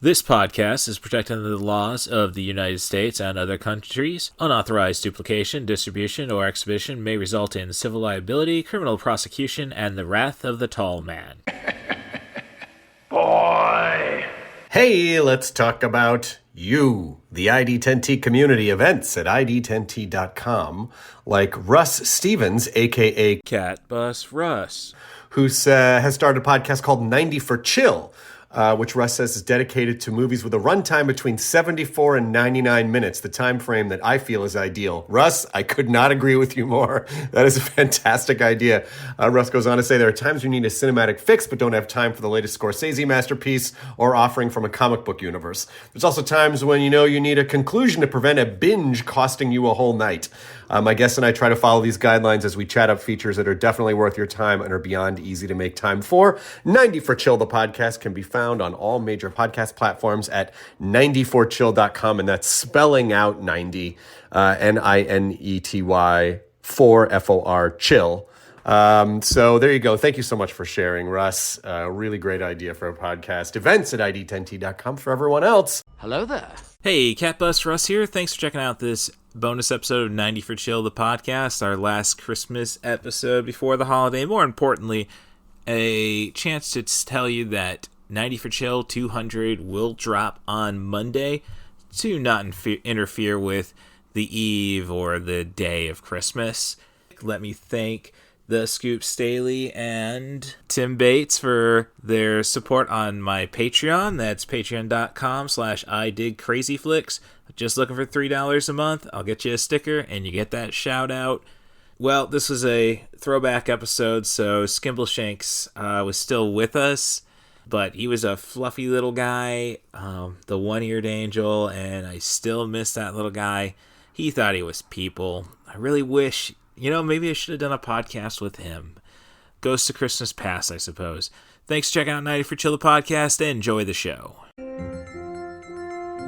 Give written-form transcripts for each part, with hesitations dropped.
This podcast is protected under the laws of the United States and other countries. Unauthorized duplication, distribution, or exhibition may result in civil liability, criminal prosecution, and the wrath of the tall man. Boy! Hey, let's talk about you, the ID10T community events at ID10T.com, like Russ Stevens, a.k.a. CatBusRuss, who has started a podcast called 90 for Chill, which Russ says is dedicated to movies with a runtime between 74 and 99 minutes, the time frame that I feel is ideal. Russ, I could not agree with you more. That is a fantastic idea. Russ goes on to say there are times you need a cinematic fix but don't have time for the latest Scorsese masterpiece or offering from a comic book universe. There's also times when you need a conclusion to prevent a binge costing you a whole night. My guest and I try to follow these guidelines as we chat up features that are definitely worth your time and are beyond easy to make time for. 90 for Chill, the podcast, can be found on all major podcast platforms at 90forchill.com, and that's spelling out 90, Ninety, 4 FOR, chill. So there you go. Thank you so much for sharing, Russ. Really great idea for a podcast. Events at ID10T.com for everyone else. Hello there. Hey, CatBusRuss here. Thanks for checking out this bonus episode of 90 for Chill, the podcast, our last Christmas episode before the holiday. More importantly, a chance to tell you that 90 for Chill 200 will drop on Monday to not interfere with the eve or the day of Christmas. Let me thank the Scoop Staley and Tim Bates for their support on my Patreon. That's patreon.com/IDigCrazyFlix. Just looking for $3 a month. I'll get you a sticker and you get that shout out. Well, this was a throwback episode, so Skimbleshanks was still with us, but he was a fluffy little guy, the one-eared angel, and I still miss that little guy. He thought he was people. I really wish, maybe I should have done a podcast with him. Ghosts of Christmas Past, I suppose. Thanks for checking out 90 for Chill, the podcast, and enjoy the show.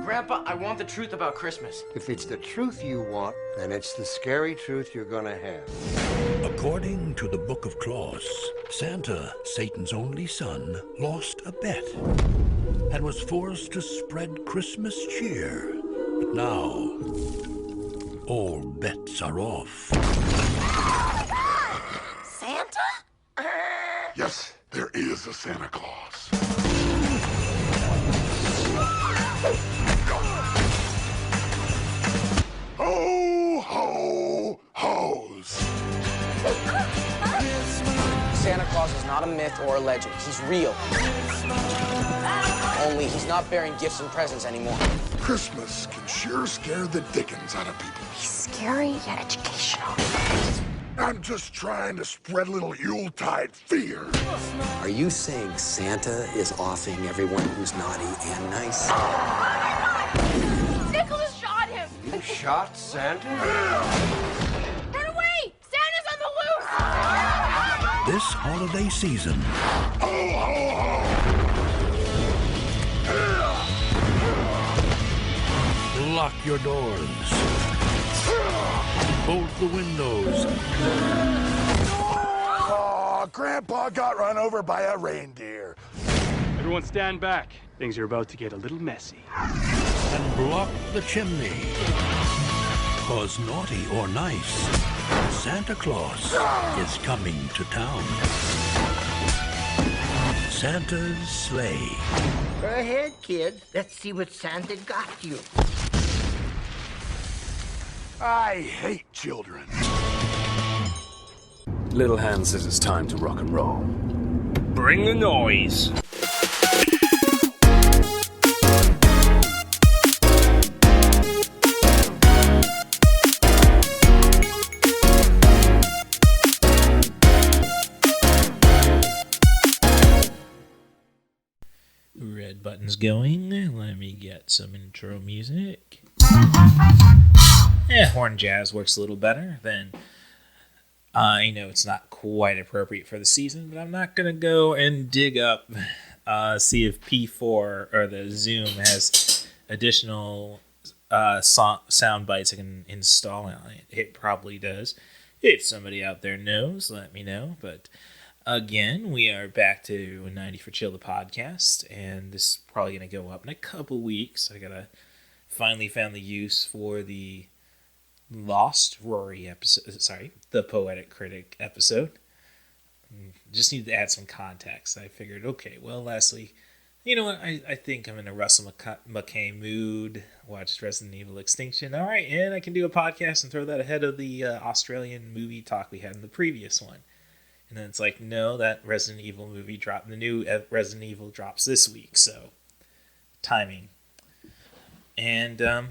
Grandpa, I want the truth about Christmas. If it's the truth you want, then it's the scary truth you're gonna have. According to the Book of Claus, Santa, Satan's only son, lost a bet and was forced to spread Christmas cheer. But now, all bets are off. Santa? Yes, there is a Santa Claus. Ho, ho, hos. Santa Claus is not a myth or a legend. He's real. Only he's not bearing gifts and presents anymore. Christmas can sure scare the dickens out of people. He's scary yet educational. I'm just trying to spread a little Yuletide fear. Are you saying Santa is offing everyone who's naughty and nice? Nicholas shot him! You shot Santa? Run away! Santa's on the loose! This holiday season, Ho, ho, ho. lock your doors, bolt the windows, Aw, Grandpa got run over by a reindeer. Everyone stand back. Things are about to get a little messy. and block the chimney. 'Cause naughty or nice, Santa Claus is coming to town. Santa's sleigh. Go ahead, kid. Let's see what Santa got you. I hate children. Little Hand says it's time to rock and roll. Bring the noise. Red button's going. Let me get some intro music. Horn jazz works a little better than... I know it's not quite appropriate for the season, but I'm not going to go and dig up, see if P4 or the Zoom has additional sound bites I can install on it. It probably does. If somebody out there knows, let me know. But Again, we are back to 90 for Chill, the podcast, and this is probably going to go up in a couple weeks. I got to finally found the use for the Lost Rory episode, the Poetic Critic episode. Just need to add some context. I figured, okay, well, Leslie, you know what? I think I'm in a Russell McKay mood. Watched Resident Evil Extinction. All right, and I can do a podcast and throw that ahead of the Australian movie talk we had in the previous one. And then it's like, no, that Resident Evil movie dropped. The new Resident Evil drops this week, so timing. And and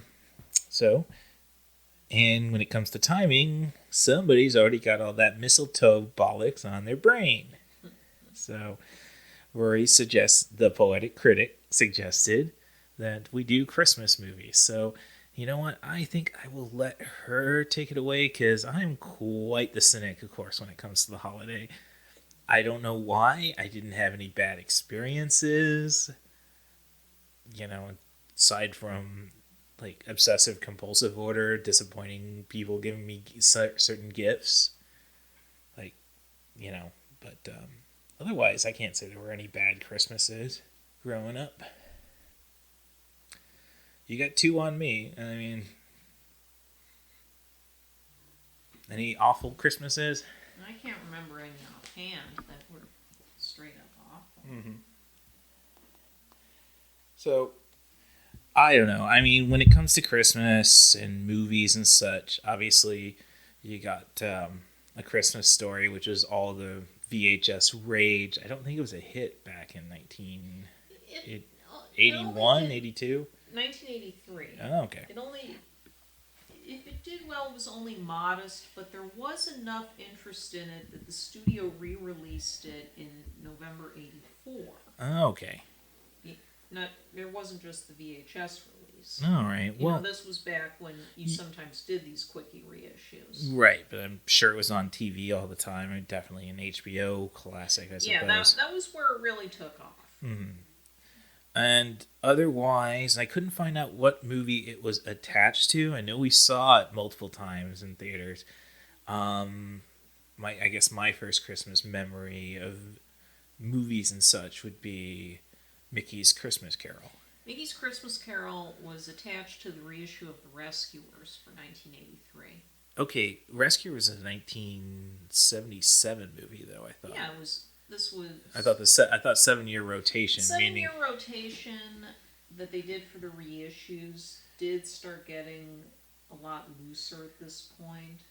when it comes to timing, somebody's already got all that mistletoe bollocks on their brain. So Rory the Poetic Critic suggested that we do Christmas movies. So you know what? I think I will let her take it away because I'm quite the cynic, of course, when it comes to the holiday. I don't know why. I didn't have any bad experiences. You know, aside from like obsessive compulsive order, disappointing people giving me certain gifts. Like, you know, but otherwise, I can't say there were any bad Christmases growing up. You got two on me. I mean, any awful Christmases? I can't remember any offhand that were straight up awful. Mm-hmm. So, I don't know. I mean, when it comes to Christmas and movies and such, obviously you got A Christmas Story, which is all the VHS rage. I don't think it was a hit back in 1981, 82? 1983. Oh, okay. If it did well, it was only modest, but there was enough interest in it that the studio re-released it in November 84. Oh, okay. There wasn't just the VHS release. All right. You know, this was back when you sometimes did these quickie reissues. Right, but I'm sure it was on TV all the time. And definitely an HBO classic, I suppose. Yeah, that was where it really took off. Mm-hmm. And otherwise, I couldn't find out what movie it was attached to. I know we saw it multiple times in theaters. I guess my first Christmas memory of movies and such would be Mickey's Christmas Carol. Mickey's Christmas Carol was attached to the reissue of The Rescuers for 1983. Okay, Rescuers was a 1977 movie, though, I thought. Yeah, this was... I thought 7-year rotation. 7-year rotation that they did for the reissues did start getting a lot looser at this point.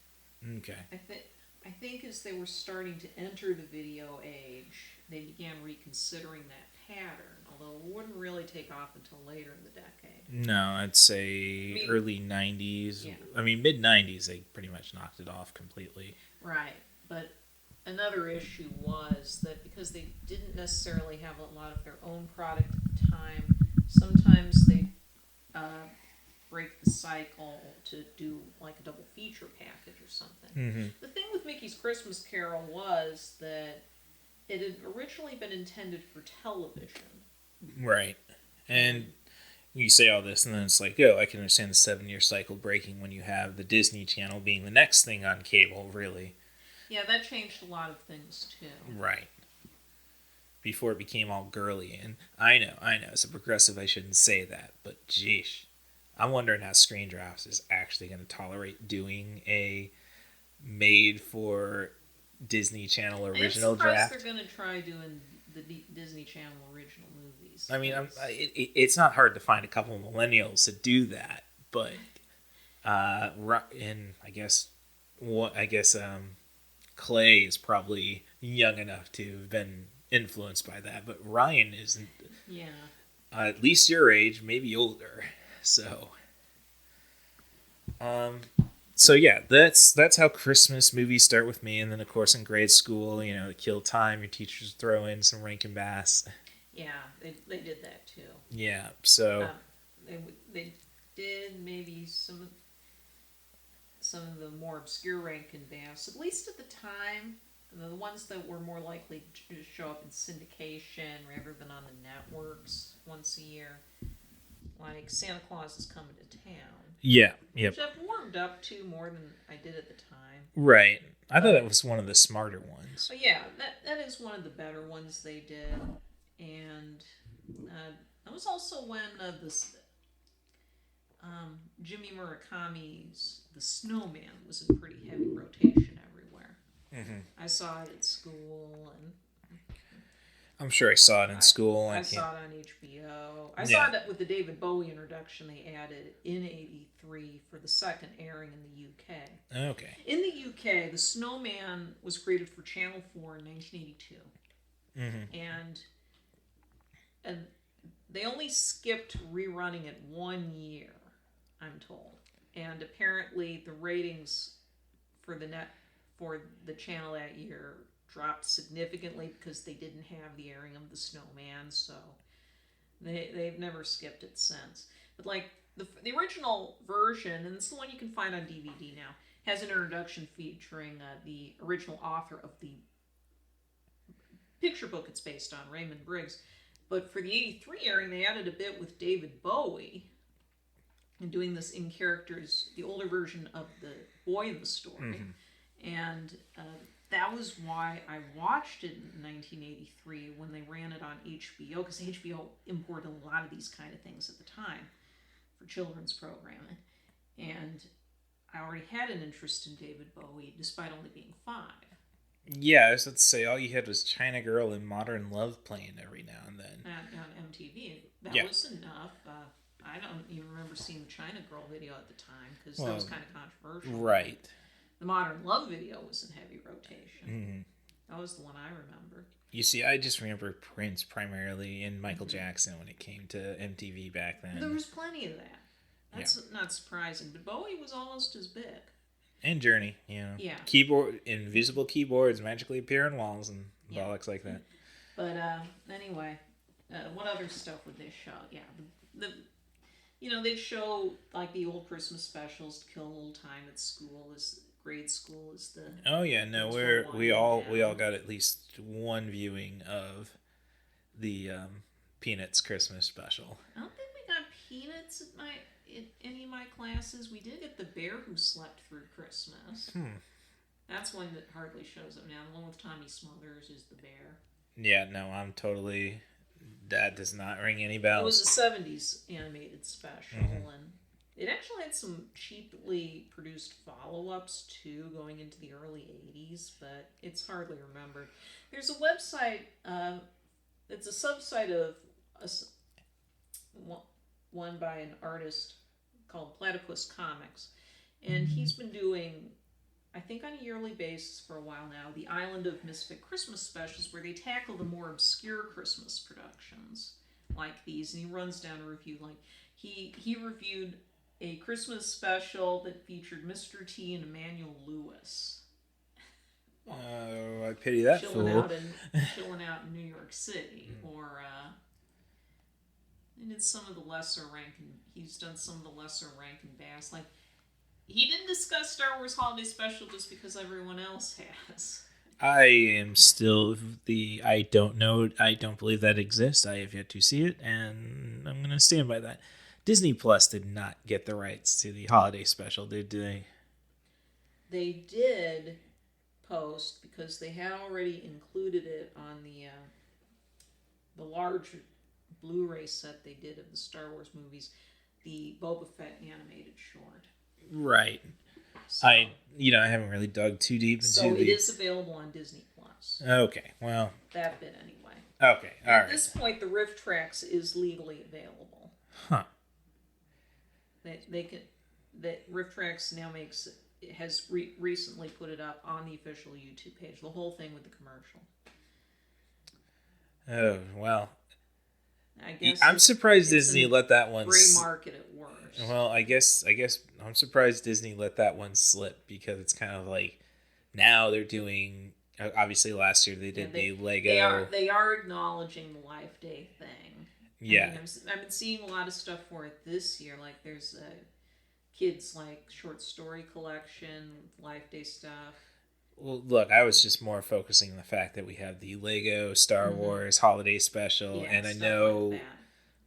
Okay. I think as they were starting to enter the video age, they began reconsidering that pattern, although it wouldn't really take off until later in the decade. No, I'd say early 90s. Yeah. I mean, mid-90s, they pretty much knocked it off completely. Right, but another issue was that because they didn't necessarily have a lot of their own product at the time, sometimes they break the cycle to do like a double feature package or something. Mm-hmm. The thing with Mickey's Christmas Carol was that it had originally been intended for television. Right. And you say all this, and then it's like, I can understand the 7-year cycle breaking when you have the Disney Channel being the next thing on cable, really. Yeah, that changed a lot of things, too. Right. Before it became all girly. And I know, as a progressive, I shouldn't say that, but geesh. I'm wondering how Screen Drafts is actually going to tolerate doing a made-for Disney Channel original draft. They're going to try doing the Disney Channel original movies. I mean, it's not hard to find a couple of millennials to do that, but and I guess Clay is probably young enough to have been influenced by that, but Ryan isn't. Yeah. At least your age, maybe older. So yeah, that's how Christmas movies start with me, and then of course in grade school, to kill time, your teachers throw in some Rankin Bass. Yeah, they did that too. Yeah, so they did maybe some of the more obscure Rankin Bass, at least at the time, the ones that were more likely to show up in syndication rather than on the networks once a year. like Santa Claus is Coming to Town. Yeah, yep. Which I've warmed up to more than I did at the time. Right. I thought that was one of the smarter ones. But yeah, that is one of the better ones they did. And that was also when this Jimmy Murakami's The Snowman was in pretty heavy rotation everywhere. Mm-hmm. I saw it at school, and I'm sure I saw it in school. I saw it on HBO. I saw it with the David Bowie introduction they added in '83 for the second airing in the UK. Okay. In the UK, The Snowman was created for Channel 4 in 1982. Mm-hmm. And they only skipped rerunning it 1 year, I'm told. And apparently the ratings for the channel that year dropped significantly because they didn't have the airing of The Snowman, so they've never skipped it since. But like the original version, and it's the one you can find on DVD now, has an introduction featuring the original author of the picture book it's based on, Raymond Briggs. But for the '83 airing, they added a bit with David Bowie and doing this in characters, the older version of the boy in the story. Mm-hmm. And that was why I watched it in 1983 when they ran it on HBO, because HBO imported a lot of these kind of things at the time for children's programming. And I already had an interest in David Bowie, despite only being 5. Yeah, I was about to say, all you had was China Girl and Modern Love playing every now and then. On MTV. That was enough. I don't even remember seeing the China Girl video at the time, because that was kind of controversial. Right. The Modern Love video was in heavy rotation. Mm-hmm. That was the one I remember. You see, I just remember Prince primarily and Michael Jackson when it came to MTV back then. There was plenty of that. That's not surprising. But Bowie was almost as big. And Journey, Yeah. Keyboard, invisible keyboards magically appear on walls and bollocks like that. But anyway, what other stuff would they show? Yeah, they'd show like the old Christmas specials, To Kill a Little Time at School, grade school is the. Oh yeah, no, we all got at least one viewing of the Peanuts Christmas special. I don't think we got Peanuts in any of my classes. We did get The Bear Who Slept Through Christmas. That's one that hardly shows up now. The one with Tommy Smothers is The Bear. Yeah, no, I'm totally. That does not ring any bells. It was a '70s animated special, and it actually had some cheaply produced follow-ups too, going into the early '80s, but it's hardly remembered. There's a website. It's a subsite of one by an artist called Platypus Comics, and he's been doing, I think on a yearly basis for a while now, the Island of Misfit Christmas specials, where they tackle the more obscure Christmas productions like these, and he runs down a review. Like he reviewed a Christmas special that featured Mr. T and Emmanuel Lewis. I pity that fool. Chilling out in New York City, or and it's some of the lesser ranking. He's done some of the lesser ranking bass. Like, he didn't discuss Star Wars Holiday Special just because everyone else has. I am still I don't believe that exists. I have yet to see it, and I'm going to stand by that. Disney Plus did not get the rights to the holiday special, did they? They did post, because they had already included it on the large Blu-ray set they did of the Star Wars movies, the Boba Fett animated short. Right. So, I haven't really dug too deep into So it is available on Disney Plus. Okay, well. That bit anyway. Okay, all right. At this point, the Riff Tracks is legally available. Huh. Riff Tracks now has recently put it up on the official YouTube page, the whole thing with the commercial. Oh, well. I guess I'm surprised Disney let that one gray market at worst. Well, I guess I'm surprised Disney let that one slip, because it's kind of like now they're doing. Obviously, last year they did the Lego. They are acknowledging the Life Day thing. Yeah, I've been seeing a lot of stuff for it this year. Like there's a kids short story collection, Life Day stuff. Well, look, I was just more focusing on the fact that we have the Lego Star Wars Holiday Special, and I know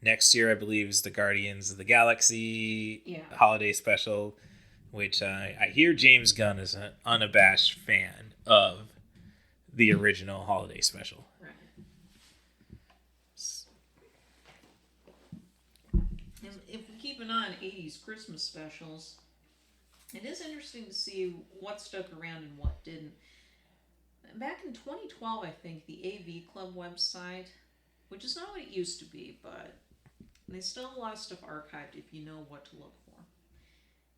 Next year, I believe, is the Guardians of the Galaxy holiday special, which I hear James Gunn is an unabashed fan of the original holiday special. Right. And if we keep an eye on 80s Christmas specials, it is interesting to see what stuck around and what didn't. Back in 2012, I think, the AV Club website, which is not what it used to be, but they still have a lot of stuff archived if you know what to look for.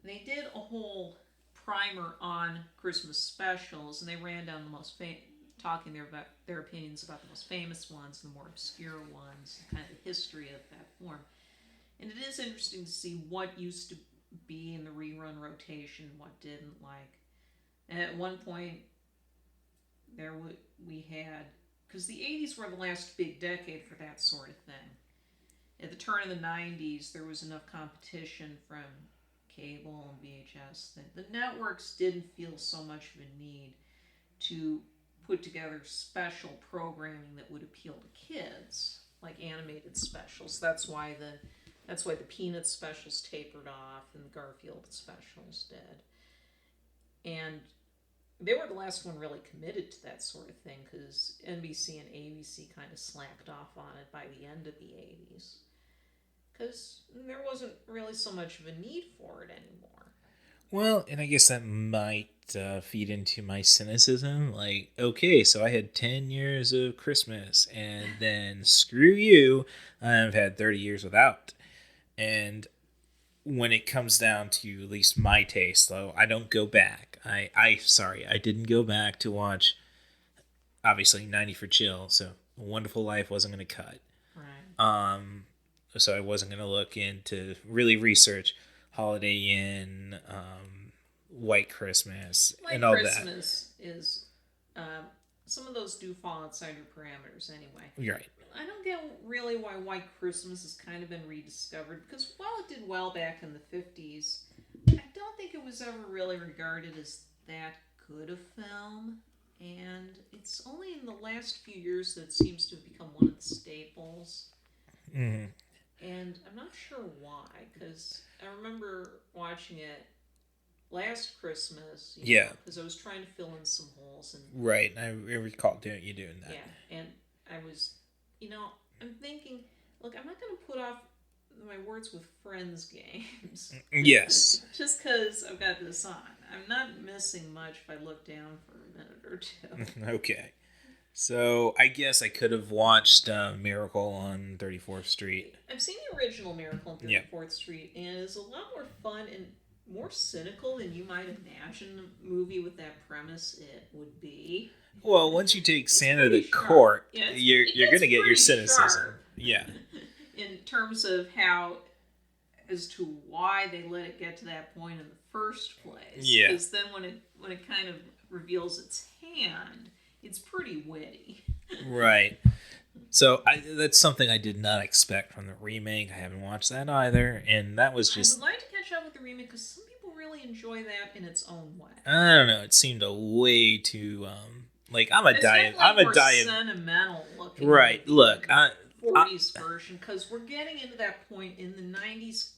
They did a whole primer on Christmas specials, and they ran down the most talking about their opinions about the most famous ones, the more obscure ones, kind of the history of that form. And it is interesting to see what used to be in the rerun rotation, what didn't. Like, and at one point, we had, because the 80s were the last big decade for that sort of thing. At the turn of the 90s, there was enough competition from cable and VHS that the networks didn't feel so much of a need to put together special programming that would appeal to kids, like animated specials. That's why the Peanuts specials tapered off and the Garfield specials did. And they were the last one really committed to that sort of thing, because NBC and ABC kind of slacked off on it by the end of the 80s. Because there wasn't really so much of a need for it anymore. Well, and I guess that might feed into my cynicism. Like, okay, so I had 10 years of Christmas, and then screw you, I've had 30 years without. And when it comes down to at least my taste, though, I don't go back. I didn't go back to watch, obviously, 90 for Chill, so A Wonderful Life wasn't going to cut. Right. So I wasn't going to look into, really research Holiday Inn, White Christmas, and all that. White Christmas is, some of those do fall outside your parameters anyway. You're right. I don't get really why White Christmas has kind of been rediscovered, because while it did well back in the 50s, I don't think it was ever really regarded as that good a film. And it's only in the last few years that it seems to have become one of the staples. Mm-hmm. And I'm not sure why, because I remember watching it last Christmas. Because I was trying to fill in some holes. And right, I recall you doing that. Yeah, and I was, I'm thinking, look, I'm not going to put off my Words with Friends games. Yes. Just because I've got this on. I'm not missing much if I look down for a minute or two. Okay. So I guess I could have watched Miracle on 34th Street. I've seen the original Miracle on 34th Street, and it's a lot more fun and more cynical than you might imagine a movie with that premise it would be. Well, once you take Santa to court, you're going to get your cynicism. Sharp. Yeah. In terms of how, as to why they let it get to that point in the first place. Yeah. Because then when it kind of reveals its hand, it's pretty witty. Right. So that's something I did not expect from the remake. I haven't watched that either, and that was just. I would like to catch up with the remake because some people really enjoy that in its own way. I don't know. It seemed a way too I'm a sentimental looking. Right. Movie. Look, 40s version, because we're getting into that point in the 90s,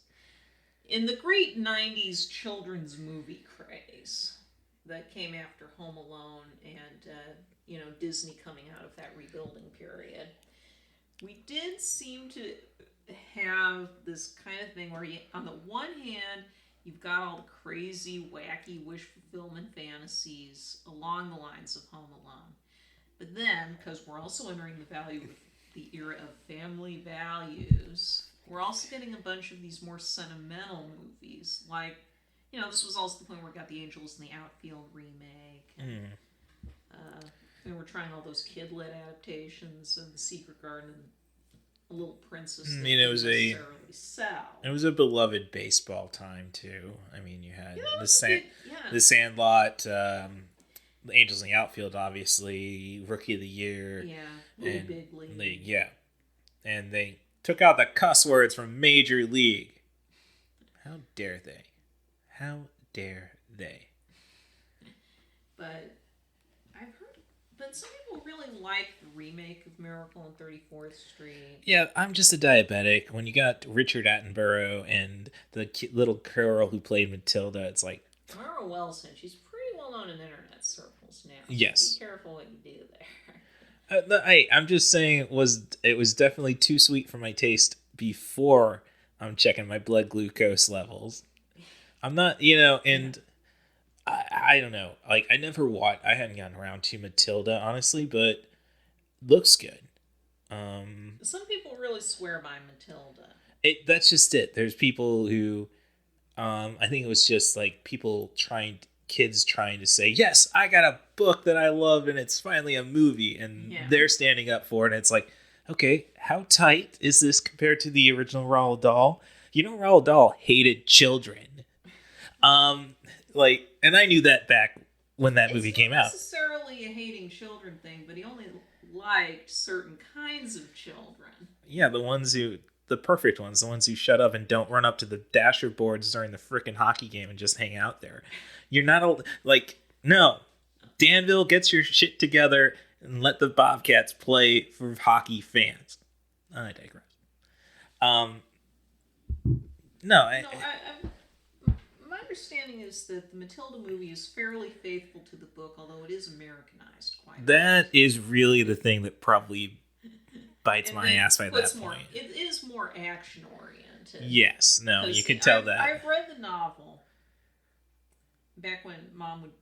in the great 90s children's movie craze that came after Home Alone and Disney coming out of that rebuilding period. We did seem to have this kind of thing where on the one hand you've got all the crazy wacky wish fulfillment fantasies along the lines of Home Alone, but then because we're also entering the era of family values, we're also getting a bunch of these more sentimental movies. Like, this was also the point where we got the Angels in the Outfield remake. And, and we're trying all those kid-lit adaptations of The Secret Garden and A Little Princess that didn't necessarily sell. It was a beloved baseball time, too. I mean, you had The Sandlot, The Angels in the Outfield, obviously, Rookie of the Year. Yeah, Little Big League. And they took out the cuss words from Major League. How dare they? How dare they? But I've heard But some people really like the remake of Miracle on 34th Street. Yeah, I'm just a diabetic. When you got Richard Attenborough and the little girl who played Matilda, it's like... Mara Wilson, she's pretty well known in internet circles now. So yes. Be careful what you do there. I'm just saying it was definitely too sweet for my taste before I'm checking my blood glucose levels. I'm not, and... I don't know. Like, I hadn't gotten around to Matilda, honestly, but looks good. Some people really swear by Matilda. That's just it. There's people who, I think it was just like kids trying to say, yes, I got a book that I love and it's finally a movie, and they're standing up for it. And it's like, okay, how tight is this compared to the original Roald Dahl? Roald Dahl hated children. And I knew that back when that movie came out. It's not necessarily a hating children thing, but he only liked certain kinds of children. Yeah, the perfect ones, the ones who shut up and don't run up to the dasher boards during the frickin' hockey game and just hang out there. You're not no. Danville, gets your shit together and let the Bobcats play for hockey fans. I digress. My understanding is that the Matilda movie is fairly faithful to the book, although it is Americanized quite a bit. That is really the thing that probably bites my ass by that point. It is more action-oriented. Yes, no, you can tell that. I've read the novel back when Mom would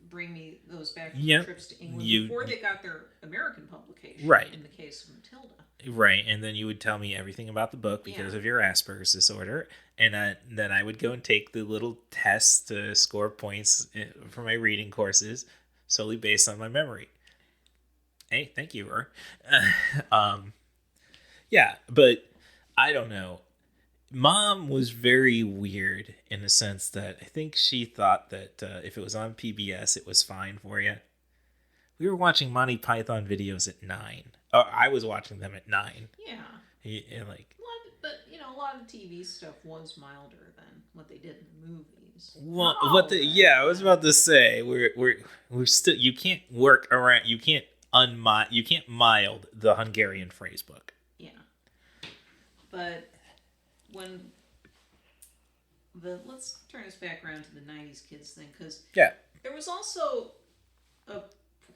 bring me those back-and-forth trips to England before they got their American publication, right, in the case of Matilda. Right, and then you would tell me everything about the book because of your Asperger's disorder, and then I would go and take the little tests to score points for my reading courses solely based on my memory. Hey, thank you, Roar. Yeah, but I don't know. Mom was very weird in the sense that I think she thought that if it was on PBS, it was fine for you. We were watching Monty Python videos at 9. I was watching them at 9. Yeah. But a lot of TV stuff was milder than what they did in the movies. Well, I was about to say we're still, you can't work around, you can't mild the Hungarian phrase book. Yeah. But let's turn us back around to the 90s kids thing, because there was also a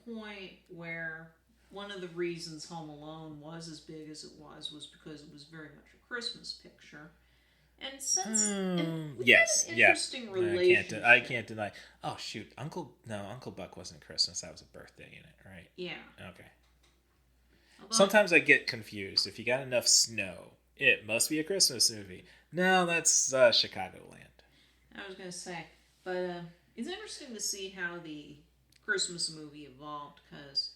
point where one of the reasons Home Alone was as big as it was because it was very much a Christmas picture. And since interesting relationship. I can't deny. Oh shoot, Uncle Buck wasn't Christmas. That was a birthday in it, right? Yeah. Okay. Sometimes I get confused. If you got enough snow, it must be a Christmas movie. No, that's Chicagoland. I was gonna say, but it's interesting to see how the Christmas movie evolved, because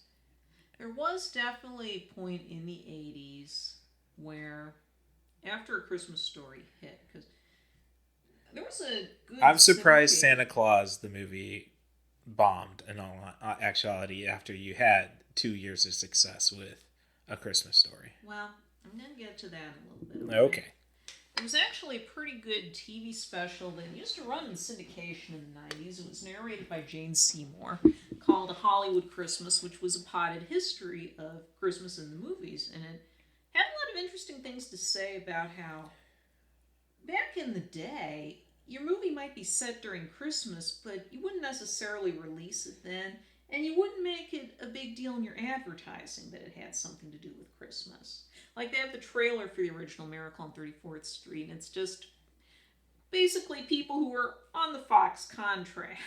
there was definitely a point in the 80s where, after A Christmas Story hit, because there was a good... I'm surprised Santa Claus, the movie, bombed in all actuality after you had 2 years of success with A Christmas Story. Well, I'm going to get to that in a little bit. Okay. It was actually a pretty good TV special that used to run in syndication in the 90s. It was narrated by Jane Seymour, called A Hollywood Christmas, which was a potted history of Christmas in the movies. And it had a lot of interesting things to say about how, back in the day, your movie might be set during Christmas, but you wouldn't necessarily release it then, and you wouldn't make it a big deal in your advertising that it had something to do with Christmas. Like, they have the trailer for the original Miracle on 34th Street, and it's just basically people who were on the Fox contract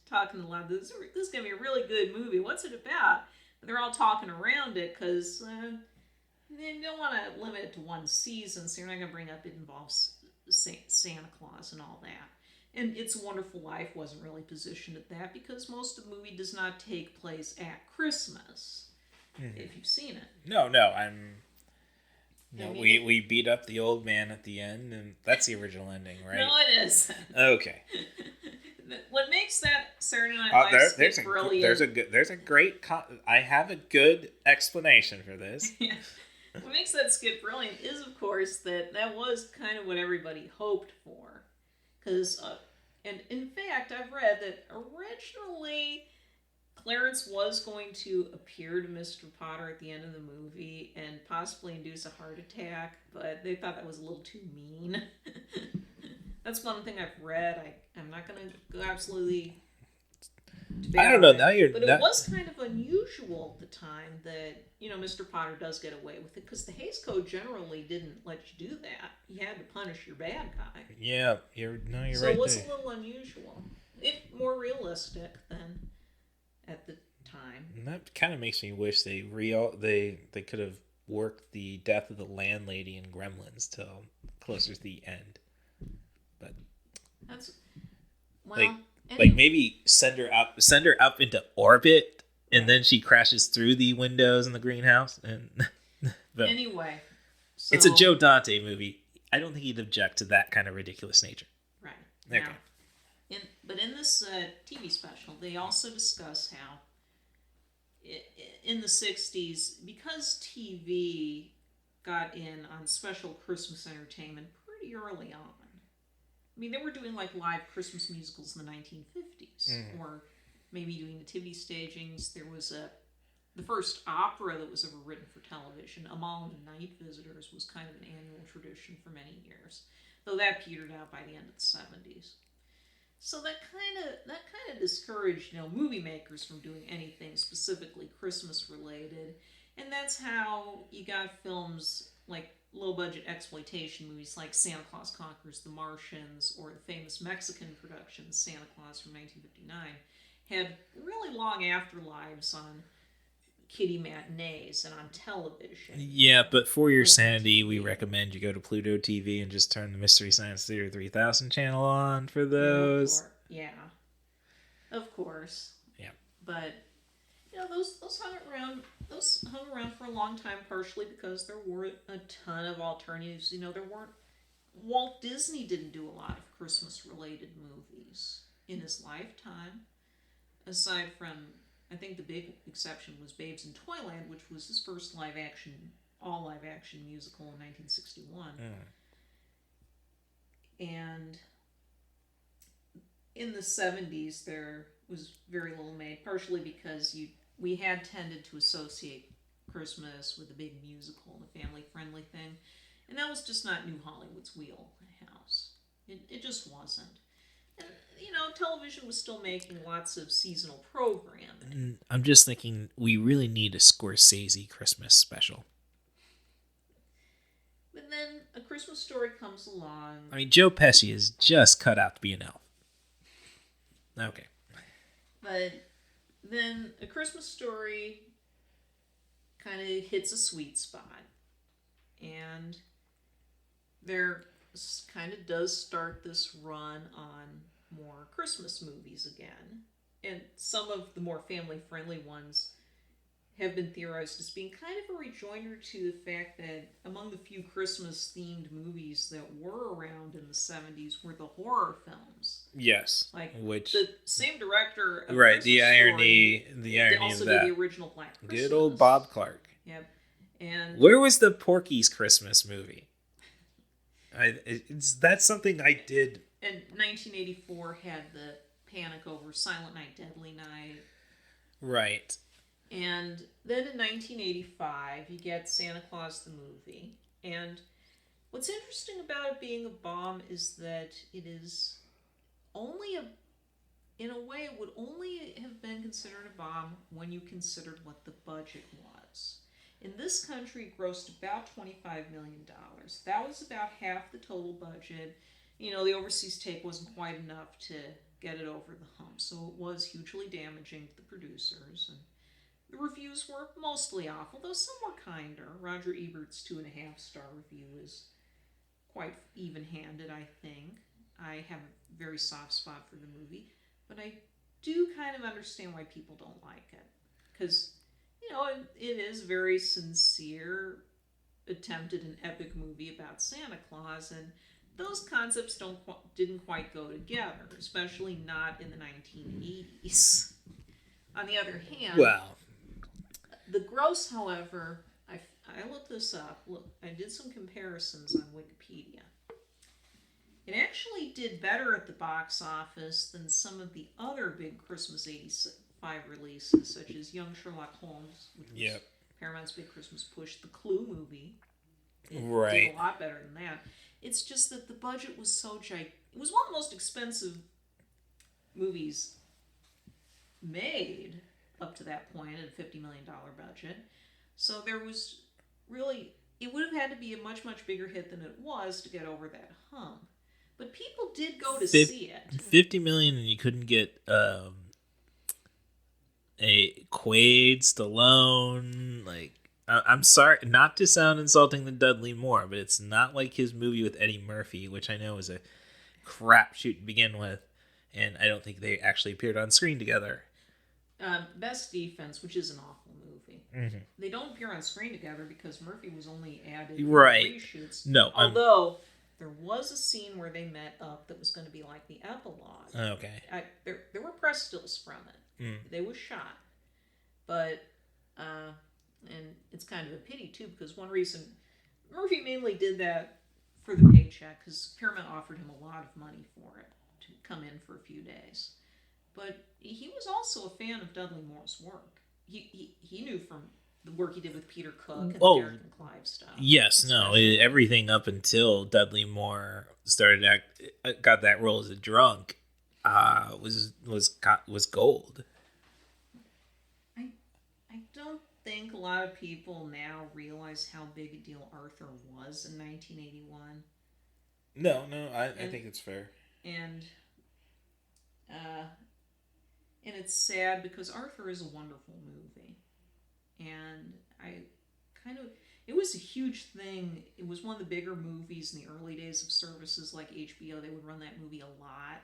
talking a lot. This is going to be a really good movie. What's it about? But they're all talking around it because they don't want to limit it to one season, so you're not going to bring up it involves Santa Claus and all that. And It's a Wonderful Life wasn't really positioned at that because most of the movie does not take place at Christmas, if you've seen it. No, we beat up the old man at the end, and that's the original ending, right? No, it is. Okay. What makes that Saturday Night Live skit brilliant... There's a great... I have a good explanation for this. Yeah. What makes that skit brilliant is, of course, that was kind of what everybody hoped for. Because, and in fact, I've read that originally Clarence was going to appear to Mr. Potter at the end of the movie and possibly induce a heart attack, but they thought that was a little too mean. That's one thing I've read. I'm not going to go absolutely... I don't know. Now But it was kind of unusual at the time that, Mr. Potter does get away with it, because the Hays Code generally didn't let you do that. You had to punish your bad guy. Yeah, you're right. So it was a little unusual. More realistic than at the time. And that kind of makes me wish they could have worked the death of the landlady in Gremlins till closer to the end. But that's like maybe send her up into orbit, and then she crashes through the windows in the greenhouse. And anyway, so, it's a Joe Dante movie. I don't think he'd object to that kind of ridiculous nature. Right. Okay. Now, but in this TV special, they also discuss how in the 60s, because TV got in on special Christmas entertainment pretty early on. I mean, they were doing like live Christmas musicals in the 1950s, or maybe doing nativity stagings. There was the first opera that was ever written for television, Amal and the Night Visitors, was kind of an annual tradition for many years, though that petered out by the end of the 70s. So that kind of discouraged, movie makers from doing anything specifically Christmas related, and that's how you got films like low-budget exploitation movies like Santa Claus Conquers the Martians, or the famous Mexican production Santa Claus from 1959, had really long afterlives on kiddie matinees and on television. Yeah, but for your sanity, we recommend you go to Pluto TV and just turn the Mystery Science Theater 3000 channel on for those. Yeah, of course. Yeah. But those hung around for a long time, partially because there weren't a ton of alternatives. Walt Disney didn't do a lot of Christmas related movies in his lifetime, aside from, I think the big exception was Babes in Toyland, which was his first all live action musical in 1961. And in the 70s, there was very little made, partially because we had tended to associate Christmas with a big musical and a family-friendly thing, and that was just not New Hollywood's wheelhouse. It just wasn't. And, television was still making lots of seasonal programming. I'm just thinking we really need a Scorsese Christmas special. But then A Christmas Story comes along. I mean, Joe Pesci is just cut out to be an elf. Okay. But then A Christmas Story kind of hits a sweet spot. And there kind of does start this run on more Christmas movies again. And some of the more family-friendly ones have been theorized as being kind of a rejoinder to the fact that among the few Christmas-themed movies that were around in the 70s were the horror films. Yes. Which the same director of right, Christmas the irony also of that. did the original Black Christmas. Good old Bob Clark. Yep. And where was the Porky's Christmas movie? That's something I did. And 1984 had the panic over Silent Night, Deadly Night. Right. And then in 1985, you get Santa Claus the movie. And what's interesting about it being a bomb is that it is only in a way, it would only have been considered a bomb when you considered what the budget was. In this country, it grossed about $25 million. That was about half the total budget. The overseas take wasn't quite enough to get it over the hump, so it was hugely damaging to the producers. And the reviews were mostly awful, though some were kinder. Roger Ebert's 2.5-star review is quite even-handed, I think. I have a very soft spot for the movie, but I do kind of understand why people don't like it. Because, it is very sincere attempt at an epic movie about Santa Claus, and those concepts didn't quite go together, especially not in the 1980s. On the other hand, the gross, however, I looked this up. I did some comparisons on Wikipedia. It actually did better at the box office than some of the other big Christmas 80s 5 releases, such as Young Sherlock Holmes, which was Paramount's big Christmas push, the Clue movie. It did a lot better than that. It's just that the budget was so gigantic. It was one of the most expensive movies made up to that point at a $50 million budget. So there was really, it would have had to be a much, much bigger hit than it was to get over that hump. But people did go to see it. 50 million and you couldn't get a Quaid, Stallone, like, I'm sorry, not to sound insulting to Dudley Moore, but it's not like his movie with Eddie Murphy, which I know was a crapshoot to begin with, and I don't think they actually appeared on screen together. Best Defense, which is an awful movie. Mm-hmm. They don't appear on screen together because Murphy was only added in reshoots. No, although there was a scene where they met up that was going to be like the epilogue. Okay. There were press stills from it. They were shot, but and it's kind of a pity too because one reason Murphy mainly did that for the paycheck because Paramount offered him a lot of money for it to come in for a few days. But he was also a fan of Dudley Moore's work. He knew from the work he did with Peter Cook and the Derek and Clive stuff. Yes, everything up until Dudley Moore got that role as a drunk was gold. I don't think a lot of people now realize how big a deal Arthur was in 1981. No, I think it's fair. And it's sad because Arthur is a wonderful movie. And it was a huge thing. It was one of the bigger movies in the early days of services like HBO. They would run that movie a lot.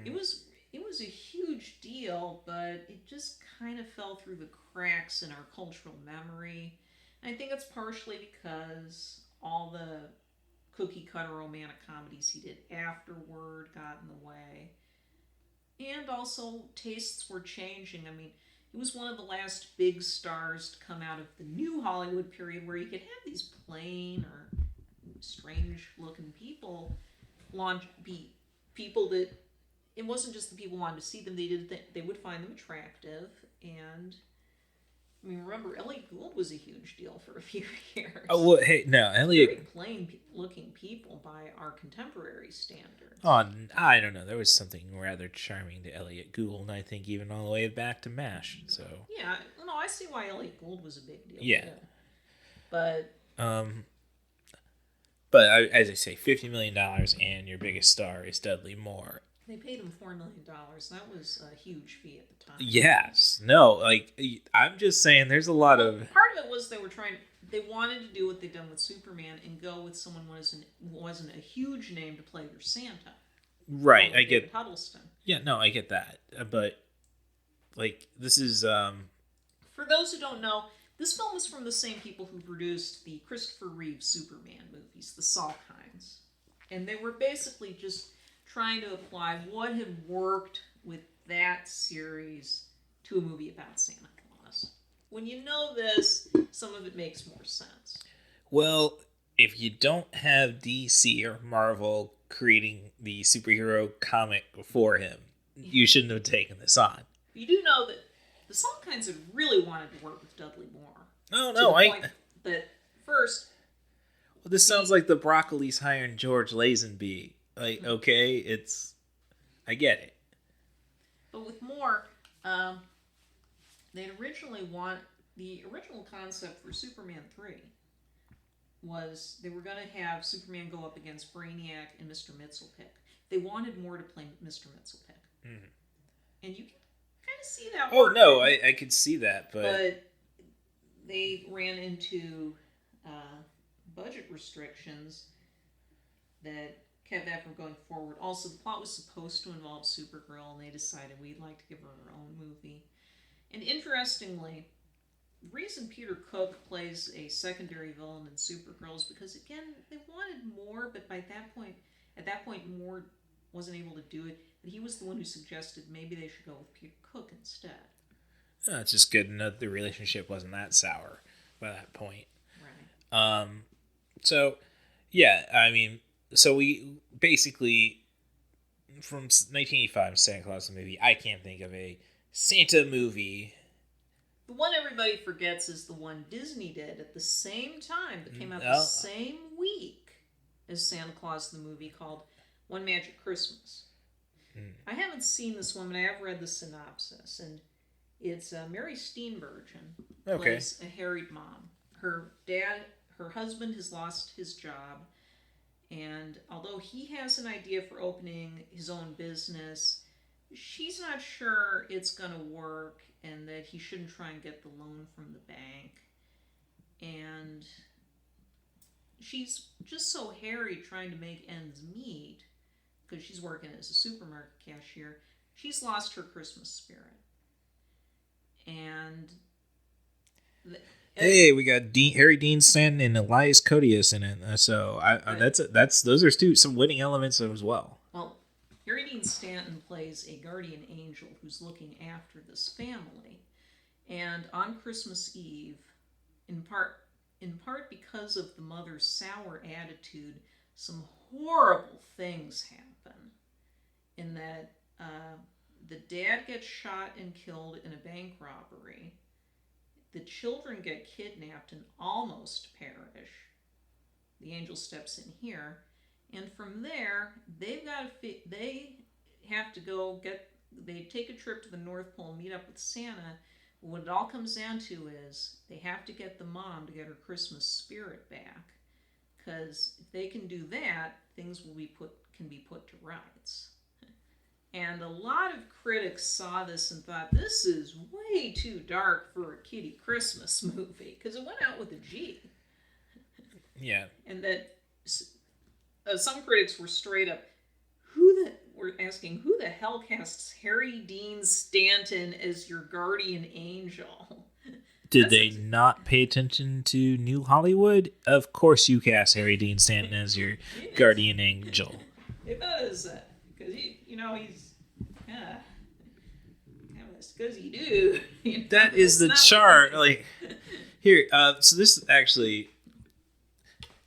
It was a huge deal, but it just kind of fell through the cracks in our cultural memory. And I think it's partially because all the cookie-cutter romantic comedies he did afterward got in the way. And also, tastes were changing. I mean, he was one of the last big stars to come out of the new Hollywood period where you could have these plain or strange-looking people be people that it wasn't just the people who wanted to see them. They would find them attractive. And, I mean, remember, Elliot Gould was a huge deal for a few years. Oh, well, hey, no, Elliot... Very plain-looking people by our contemporary standards. Oh, I don't know. There was something rather charming to Elliot Gould, I think, even all the way back to MASH, so... Yeah, no, I see why Elliot Gould was a big deal. Yeah. Too. But as I say, $50 million and your biggest star is Dudley Moore. They paid him $4 million. That was a huge fee at the time. Yes. No, like, I'm just saying there's a lot of... Part of it was they wanted to do what they'd done with Superman and go with someone who wasn't a huge name to play their Santa. Right, I get... Huddleston. Yeah, no, I get that. But, like, this is... For those who don't know, this film is from the same people who produced the Christopher Reeve Superman movies, the Salkinds. And they were basically just trying to apply what had worked with that series to a movie about Santa Claus. When you know this, some of it makes more sense. Well, if you don't have DC or Marvel creating the superhero comic for him, you shouldn't have taken this on. You do know that the Salkinds had really wanted to work with Dudley Moore. Oh, no, But first... Well, this sounds like the Broccoli's hiring George Lazenby. Like, okay, I get it. But with Moore, they'd originally the original concept for Superman 3 was they were going to have Superman go up against Brainiac and Mr. Mxyzptlk. They wanted Moore to play Mr. Mxyzptlk. Mm-hmm. And you can kind of see that working. Oh, no, I could see that, but they ran into budget restrictions that kept that from going forward. Also, the plot was supposed to involve Supergirl, and they decided we'd like to give her her own movie. And interestingly, the reason Peter Cook plays a secondary villain in Supergirl is because, again, they wanted Moore, but at that point, Moore wasn't able to do it. But he was the one who suggested maybe they should go with Peter Cook instead. Oh, it's just good enough the relationship wasn't that sour by that point. Right. So, yeah, I mean, so we basically, from 1985, Santa Claus the movie, I can't think of a Santa movie. The one everybody forgets is the one Disney did at the same time that came out the same week as Santa Claus the movie, called One Magic Christmas. I haven't seen this one, but I have read the synopsis, and it's Mary Steenburgen plays a harried mom. Her husband has lost his job, and although he has an idea for opening his own business, she's not sure it's going to work and that he shouldn't try and get the loan from the bank. And she's just so harried trying to make ends meet because she's working as a supermarket cashier. She's lost her Christmas spirit. And hey, we got Harry Dean Stanton and Elias Koteas in it. So those are some winning elements as well. Well, Harry Dean Stanton plays a guardian angel who's looking after this family. And on Christmas Eve, in part because of the mother's sour attitude, some horrible things happen. In that the dad gets shot and killed in a bank robbery. The children get kidnapped and almost perish. The angel steps in here. And from there, they have to go they take a trip to the North Pole and meet up with Santa. What it all comes down to is they have to get the mom to get her Christmas spirit back. Because if they can do that, things can be put to rights. And a lot of critics saw this and thought, this is way too dark for a kiddie Christmas movie. Because it went out with a G. Yeah. And that some critics were straight up, were asking, who the hell casts Harry Dean Stanton as your guardian angel? Did they not pay attention to New Hollywood? Of course you cast Harry Dean Stanton as your guardian angel. It does, because he's as good as you do. That is the chart. Like here, so this actually,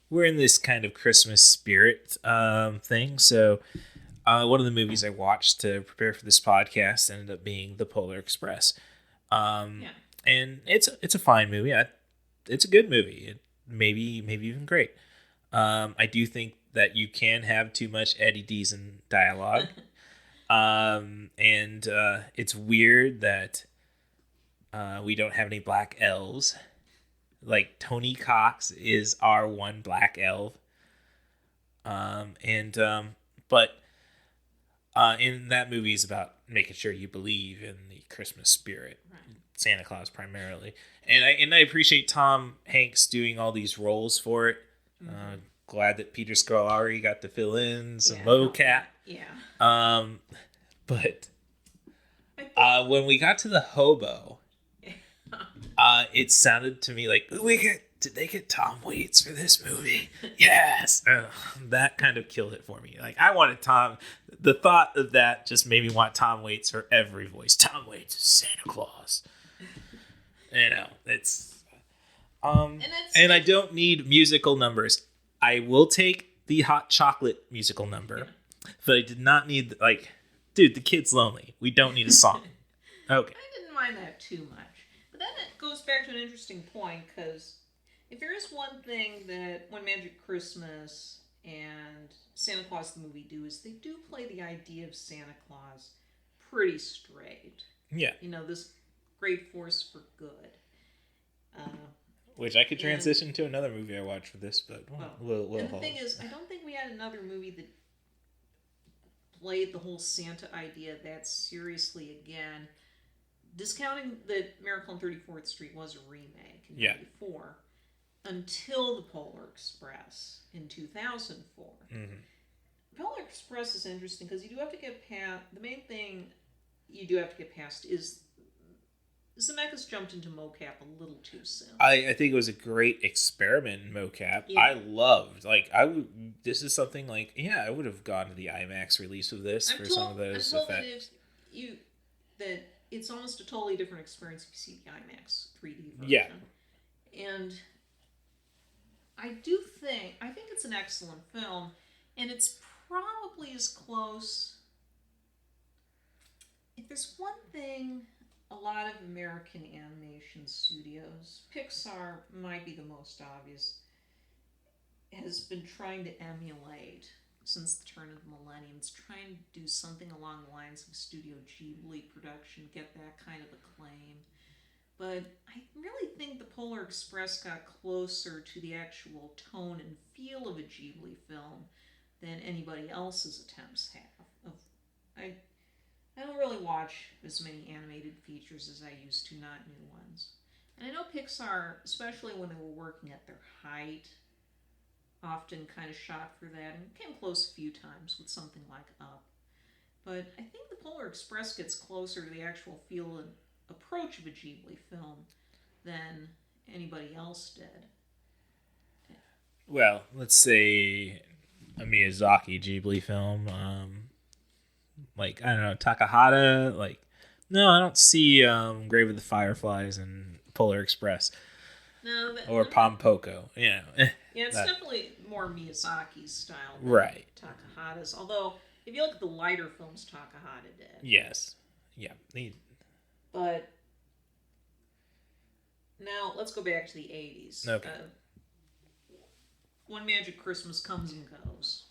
we're in this kind of Christmas spirit thing. So one of the movies I watched to prepare for this podcast ended up being The Polar Express. And it's a fine movie. It's a good movie. Maybe even great. I do think that you can have too much Eddie Deason dialogue. And it's weird that we don't have any black elves. Like Tony Cox is our one black elf. But in that movie is about making sure you believe in the Christmas spirit. Right. Santa Claus primarily. And I appreciate Tom Hanks doing all these roles for it. Mm-hmm. Glad that Peter Scolari got to fill in some mocap. Yeah. But when we got to the hobo, it sounded to me like, did they get Tom Waits for this movie? Yes. That kind of killed it for me. Like, I wanted the thought of that just made me want Tom Waits for every voice. Tom Waits, Santa Claus. It's and I don't need musical numbers. I will take the hot chocolate musical number, but I did not need dude, the kid's lonely. We don't need a song. Okay. I didn't mind that too much, but then it goes back to an interesting point, because if there is one thing that One Magic Christmas and Santa Claus the movie do, is they do play the idea of Santa Claus pretty straight. Yeah. This great force for good. Which I could transition to another movie I watched for this, but we'll and the thing is, I don't think we had another movie that played the whole Santa idea that seriously again. Discounting that Miracle on 34th Street was a remake in 1994, until The Polar Express in 2004. Mm-hmm. Polar Express is interesting because you do have to get past, the main thing you do have to get past is Zemeckis jumped into mocap a little too soon. I think it was a great experiment in mocap. Yeah. I loved, this is something I would have gone to the IMAX release of this some of those effects. That it's almost a totally different experience if you see the IMAX 3D version. Yeah. And I think it's an excellent film, and it's probably as close. If there's one thing a lot of American animation studios, Pixar might be the most obvious, has been trying to emulate since the turn of the millennium. It's trying to do something along the lines of Studio Ghibli production, get that kind of acclaim. But I really think the Polar Express got closer to the actual tone and feel of a Ghibli film than anybody else's attempts have. I don't really watch as many animated features as I used to, not new ones. And I know Pixar, especially when they were working at their height, often kind of shot for that and came close a few times with something like Up. But I think the Polar Express gets closer to the actual feel and approach of a Ghibli film than anybody else did. Well, let's say a Miyazaki Ghibli film. Like, I don't know, Takahata. Like, no, I don't see Grave of the Fireflies and Polar Express. No, or Pompoko. Yeah, it's definitely more Miyazaki's style than right. Takahata's. Although, if you look at the lighter films Takahata did. Yes. Yeah. But now, let's go back to the 80s. Okay. One Magic Christmas comes and goes.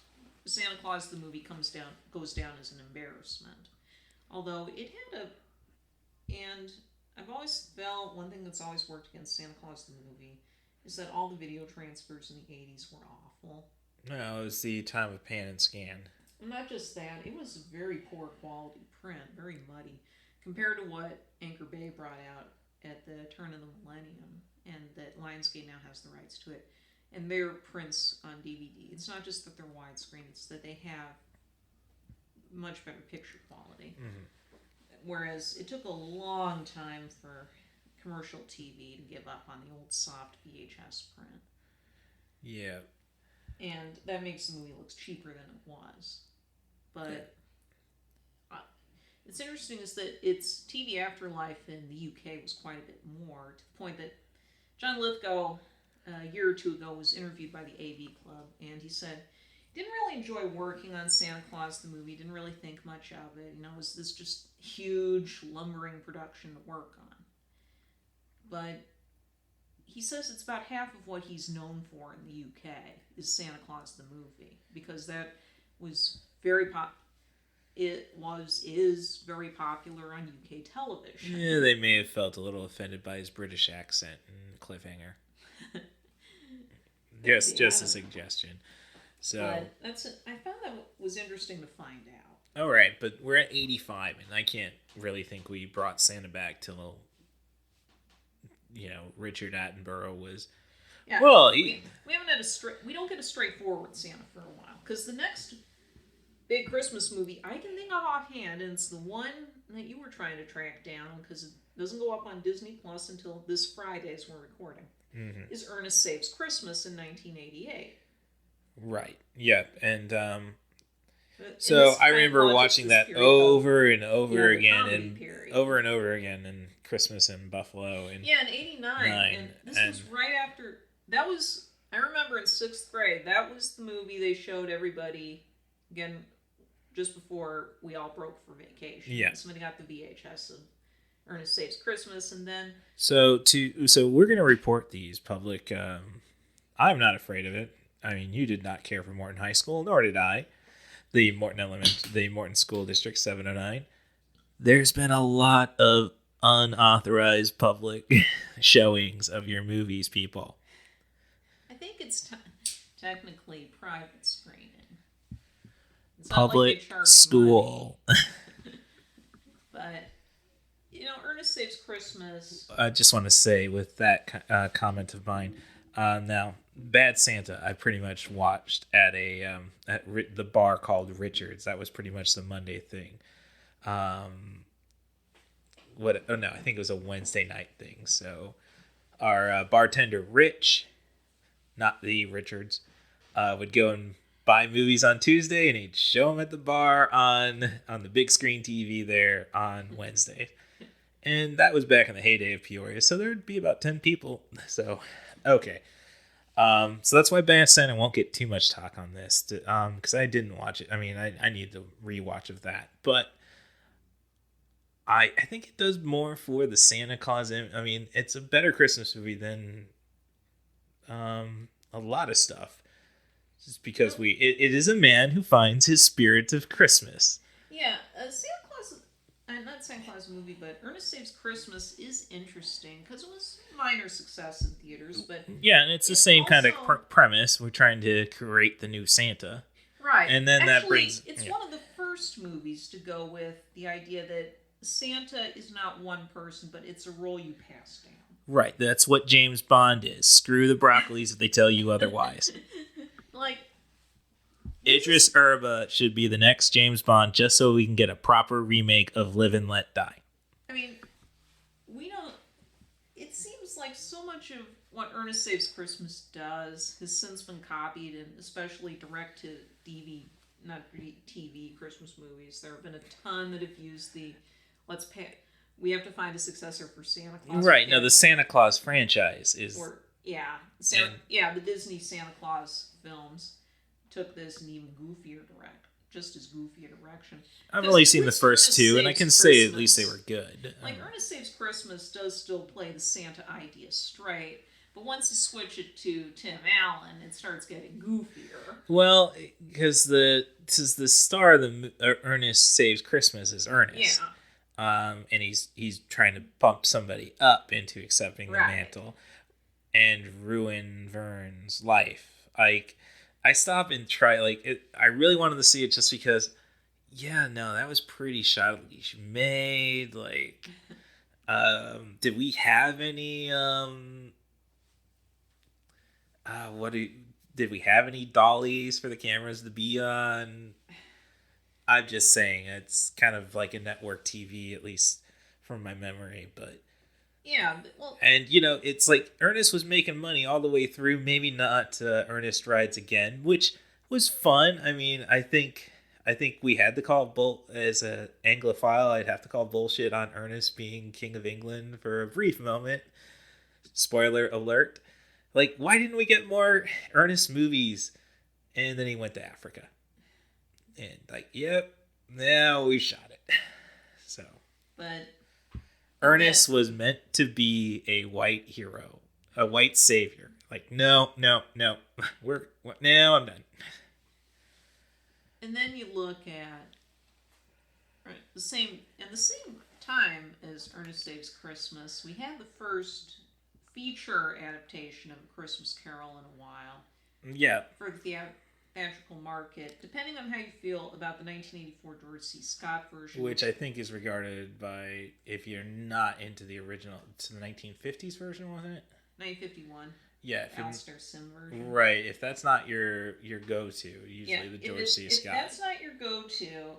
Santa Claus the movie goes down as an embarrassment. Although it had and I've always felt one thing that's always worked against Santa Claus the movie is that all the video transfers in the 80s were awful. No, it was the time of pan and scan. And not just that, it was a very poor quality print, very muddy, compared to what Anchor Bay brought out at the turn of the millennium, and that Lionsgate now has the rights to it. And their prints on DVD, it's not just that they're widescreen, it's that they have much better picture quality. Mm-hmm. Whereas it took a long time for commercial TV to give up on the old soft VHS print. Yeah. And that makes the movie look cheaper than it was. But it's interesting is that its TV afterlife in the UK was quite a bit more, to the point that John Lithgow, a year or two ago, was interviewed by the AV Club, and he said, didn't really enjoy working on Santa Claus the movie, didn't really think much of it. You know, it was this just huge, lumbering production to work on. But he says it's about half of what he's known for in the UK is Santa Claus the movie, because that was is very popular on UK television. Yeah, they may have felt a little offended by his British accent and cliffhanger. Just a suggestion. So I found that was interesting to find out. All right, but we're at 85, and I can't really think we brought Santa back till, Richard Attenborough was. Yeah, well, we haven't had we don't get a straightforward Santa for a while, because the next big Christmas movie I can think of offhand, and it's the one that you were trying to track down because it doesn't go up on Disney Plus until this Friday as we're recording, is Ernest Saves Christmas in 1988. Right. Yep. And so I remember watching that over and over again, and over and over again, in Christmas in Buffalo. And in 89. And this was right after. That was, I remember in 6th grade, that was the movie they showed everybody, again, just before we all broke for vacation. Yeah. Somebody got the VHS of Ernest Saves Christmas, and then. So we're going to report these public. I'm not afraid of it. I mean, you did not care for Morton High School, nor did I. The Morton School District 709. There's been a lot of unauthorized public showings of your movies, people. I think it's technically private screening. It's public like school. But, Ernest Saves Christmas. I just want to say with that comment of mine, now, Bad Santa, I pretty much watched at the bar called Richard's. That was pretty much the Monday thing. I think it was a Wednesday night thing. So our bartender, Rich, not the Richards, would go and buy movies on Tuesday, and he'd show them at the bar on the big screen TV there on Wednesday. And that was back in the heyday of Peoria, so there would be about 10 people. So, okay. So that's why Bad Santa won't get too much talk on this, because I didn't watch it. I mean, I need the rewatch of that. But I think it does more for the Santa Claus. I mean, it's a better Christmas movie than a lot of stuff. Just because it is a man who finds his spirit of Christmas. Yeah, Santa Claus, not Santa Claus movie, but Ernest Saves Christmas is interesting because it was a minor success in theaters. But yeah, and it's the same also, kind of premise. We're trying to create the new Santa. Right. And then actually, that brings... It's one of the first movies to go with the idea that Santa is not one person, but it's a role you pass down. Right, that's what James Bond is. Screw the broccolis if they tell you otherwise. Like, Idris Elba should be the next James Bond just so we can get a proper remake of Live and Let Die. I mean, we don't... It seems like so much of what Ernest Saves Christmas does has since been copied, and especially direct-to-DVD, not TV Christmas movies. There have been a ton that have used the... We have to find a successor for Santa Claus. Right, no, the Santa Claus franchise is... the Disney Santa Claus films took this in even goofier just as goofy a direction. I've only seen the first two, and I can say at least they were good. Like, Ernest Saves Christmas does still play the Santa idea straight, but once you switch it to Tim Allen, it starts getting goofier. Well, because the star of the Ernest Saves Christmas is Ernest. Yeah. And he's trying to pump somebody up into accepting the mantle and ruin Vern's life. Like, I stop and try, I really wanted to see it just because, that was pretty shoddily made. Like, did we have any, did we have any dollies for the cameras to be on? I'm just saying, it's kind of like a network TV, at least from my memory, but... Yeah, well... And, it's like Ernest was making money all the way through, maybe not Ernest Rides Again, which was fun. I mean, I think we had to call, as an Anglophile, I'd have to call bullshit on Ernest being King of England for a brief moment. Spoiler alert. Like, why didn't we get more Ernest movies? And then he went to Africa. And yep, now we shot it. So, but Ernest was meant to be a white hero, a white savior. Like, no, now I'm done. And then you look at the same time as Ernest Saves Christmas, we had the first feature adaptation of A Christmas Carol in a while. Yeah. For the theatrical market, depending on how you feel about the 1984 George C. Scott version, which I think is regarded by, if you're not into the original, to the 1950s version, wasn't it? 1951. Yeah, Alistair Sim version. Right. If that's not your go-to, usually the George C. Scott. If that's not your go-to,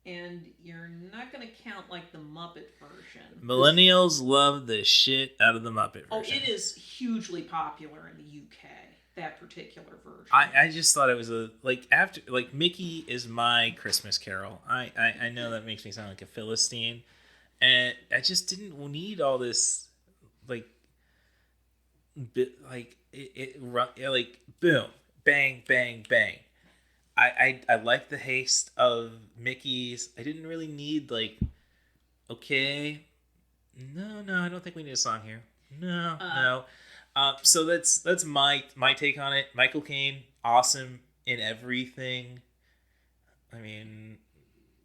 and you're not going to count the Muppet version. Millennials love the shit out of the Muppet version. Oh, it is hugely popular in the UK. That particular version. I just thought it was Mickey is my Christmas Carol. I know that makes me sound like a Philistine, and I just didn't need all this boom, bang, bang, bang. I like the haste of Mickey's. I didn't really need okay, no, I don't think we need a song here. No. So that's my take on it. Michael Caine, awesome in everything. I mean,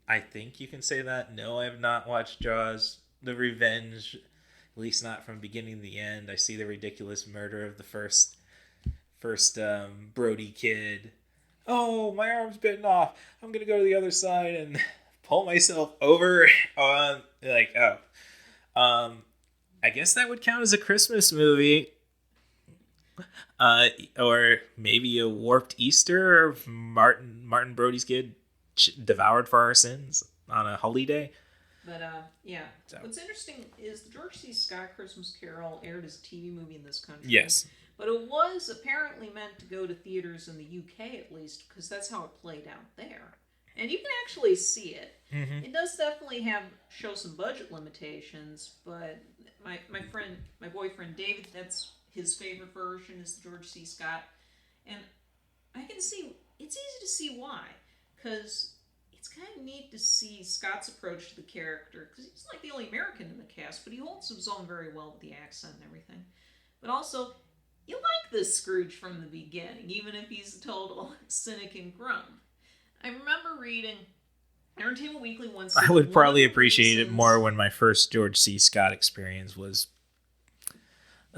I think you can say that. No, I have not watched Jaws: The Revenge, at least not from beginning to the end. I see the ridiculous murder of the first Brody kid. Oh, my arm's bitten off. I'm gonna go to the other side and pull myself over. I guess that would count as a Christmas movie. Or maybe a warped Easter of Martin Brody's kid devoured for our sins on a holy day. But so. What's interesting is the George C. Scott Christmas Carol aired as a TV movie in this country. Yes, but it was apparently meant to go to theaters in the UK at least, because that's how it played out there, and you can actually see it. Mm-hmm. It does definitely show some budget limitations, but my boyfriend David, that's his favorite version is the George C. Scott, and I can see it's easy to see why, because it's kind of neat to see Scott's approach to the character, because he's like the only American in the cast, but he holds his own very well with the accent and everything. But also, you like this Scrooge from the beginning, even if he's a total cynic and grump. I remember reading Entertainment Weekly once. I would probably appreciate it more when my first George C. Scott experience was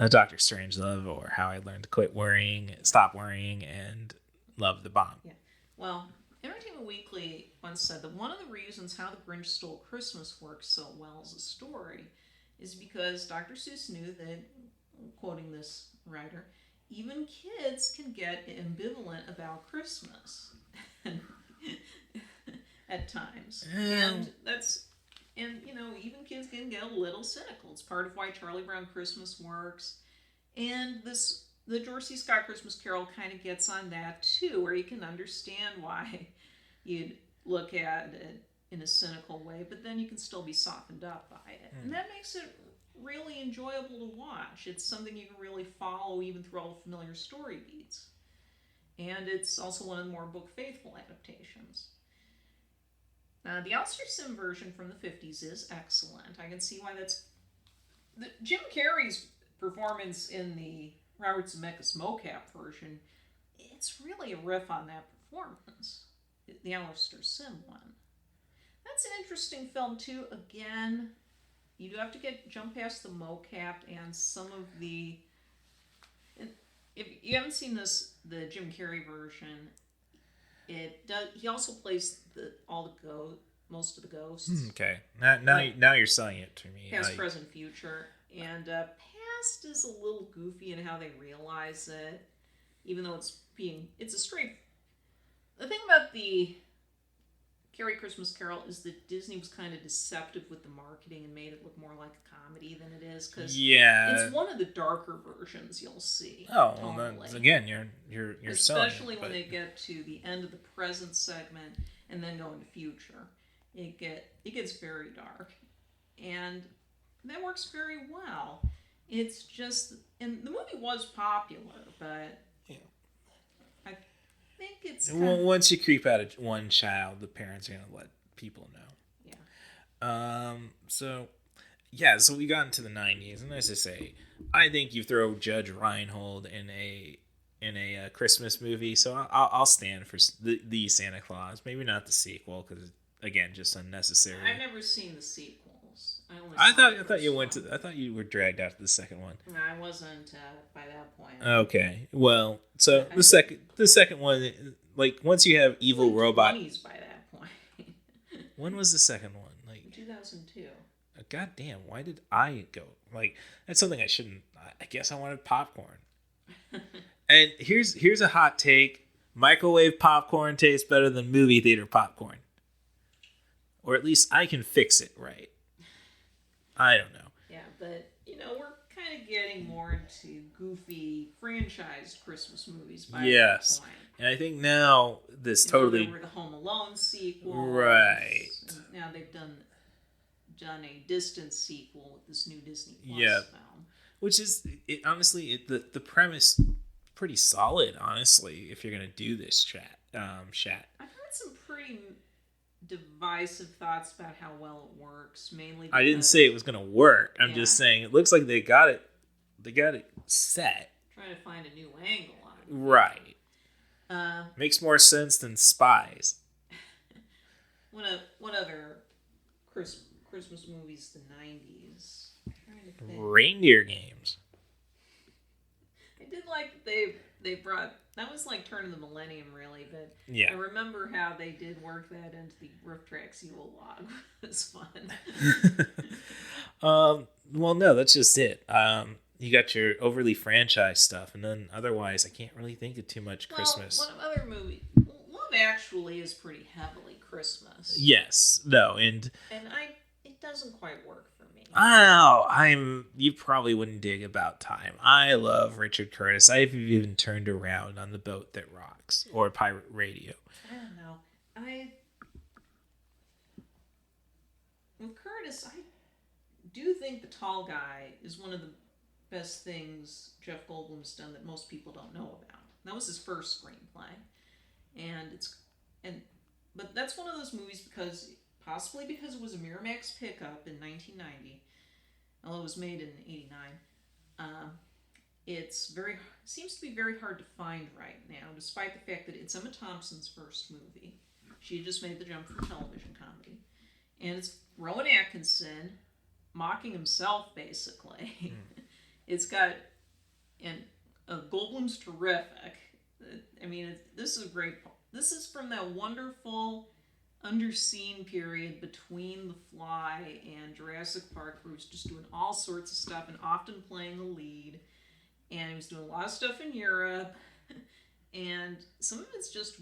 Doctor Strangelove, or How I Learned to Stop Worrying, and Love the Bomb. Yeah. Well, Entertainment Weekly once said that one of the reasons How the Grinch Stole Christmas works so well as a story is because Dr. Seuss knew that, quoting this writer, even kids can get ambivalent about Christmas at times. And even kids can get a little cynical. It's part of why Charlie Brown Christmas works. And the George C. Scott Christmas Carol kind of gets on that too, where you can understand why you'd look at it in a cynical way, but then you can still be softened up by it. And that makes it really enjoyable to watch. It's something you can really follow even through all the familiar story beats. And it's also one of the more book faithful adaptations. The Alistair Sim version from the 50s is excellent. I can see why that's... Jim Carrey's performance in the Robert Zemeckis mocap version, it's really a riff on that performance. The Alistair Sim one. That's an interesting film too. Again, you do have to jump past the mocap and some of the... If you haven't seen the Jim Carrey version, he also plays most of the ghosts. Okay, now you're selling it to me. Past, present, future, and past is a little goofy in how they realize it, even though it's a straight. The thing about the Carrie Christmas Carol is that Disney was kind of deceptive with the marketing and made it look more like a comedy than it is, because it's one of the darker versions you'll see. Oh, well, again, you're especially selling when they get to the end of the present segment and then go into future, it gets very dark, and that works very well. It's just, and the movie was popular, but I think it's once you creep out of one child, the parents are gonna let people know. So we got into the 90s, and as I say, I think you throw Judge Reinhold in a Christmas movie, so I'll stand for the Santa Claus. Maybe not the sequel, because again, just unnecessary. I've never seen the sequels. I thought you were dragged out to the second one. No, I wasn't by that point. Okay, well, so the second one, like once you have evil robot. 20s by that point. When was the second one? Like 2002. God damn! Why did I go? Like that's something I shouldn't. I guess I wanted popcorn. And here's a hot take: microwave popcorn tastes better than movie theater popcorn. Or at least I can fix it right. I don't know. Yeah, but we're kind of getting more into goofy franchised Christmas movies by that point. And I think now this totally... There were the Home Alone sequel. Right. Now they've done a distant sequel with this new Disney Plus film. Which is, the premise pretty solid, honestly, if you're going to do this chat. I've heard some pretty divisive thoughts about how well it works, mainly because... I didn't say it was going to work. I'm just saying it looks like they got it set. Trying to find a new angle on it. Right. Makes more sense than Spies. What other Christmas movies? The 90s. I'm trying to think. Reindeer Games. I did like they brought... That was like turn of the millennium, really, but I remember how they did work that into the Roof Tracks Yule log. It was fun. Well, no, that's just it. You got your overly franchised stuff, and then otherwise, I can't really think of too much Christmas. One other movie, Love Actually, is pretty heavily Christmas. Yes, no, and it doesn't quite work for me. Oh, you probably wouldn't dig About Time. I love Richard Curtis. I've even turned around on The Boat That Rocks or Pirate Radio. I don't know. With Curtis, I do think The Tall Guy is one of the best things Jeff Goldblum's done that most people don't know about. That was his first screenplay, and but that's one of those movies possibly because it was a Miramax pickup in 1990, although it was made in 89. Seems to be very hard to find right now, despite the fact that it's Emma Thompson's first movie. She had just made the jump from television comedy. And it's Rowan Atkinson mocking himself, basically. It's got... And Goldblum's terrific. I mean, this is a great... This is from that wonderful underseen period between The Fly and Jurassic Park, where he was just doing all sorts of stuff and often playing the lead. And he was doing a lot of stuff in Europe. And some of it's just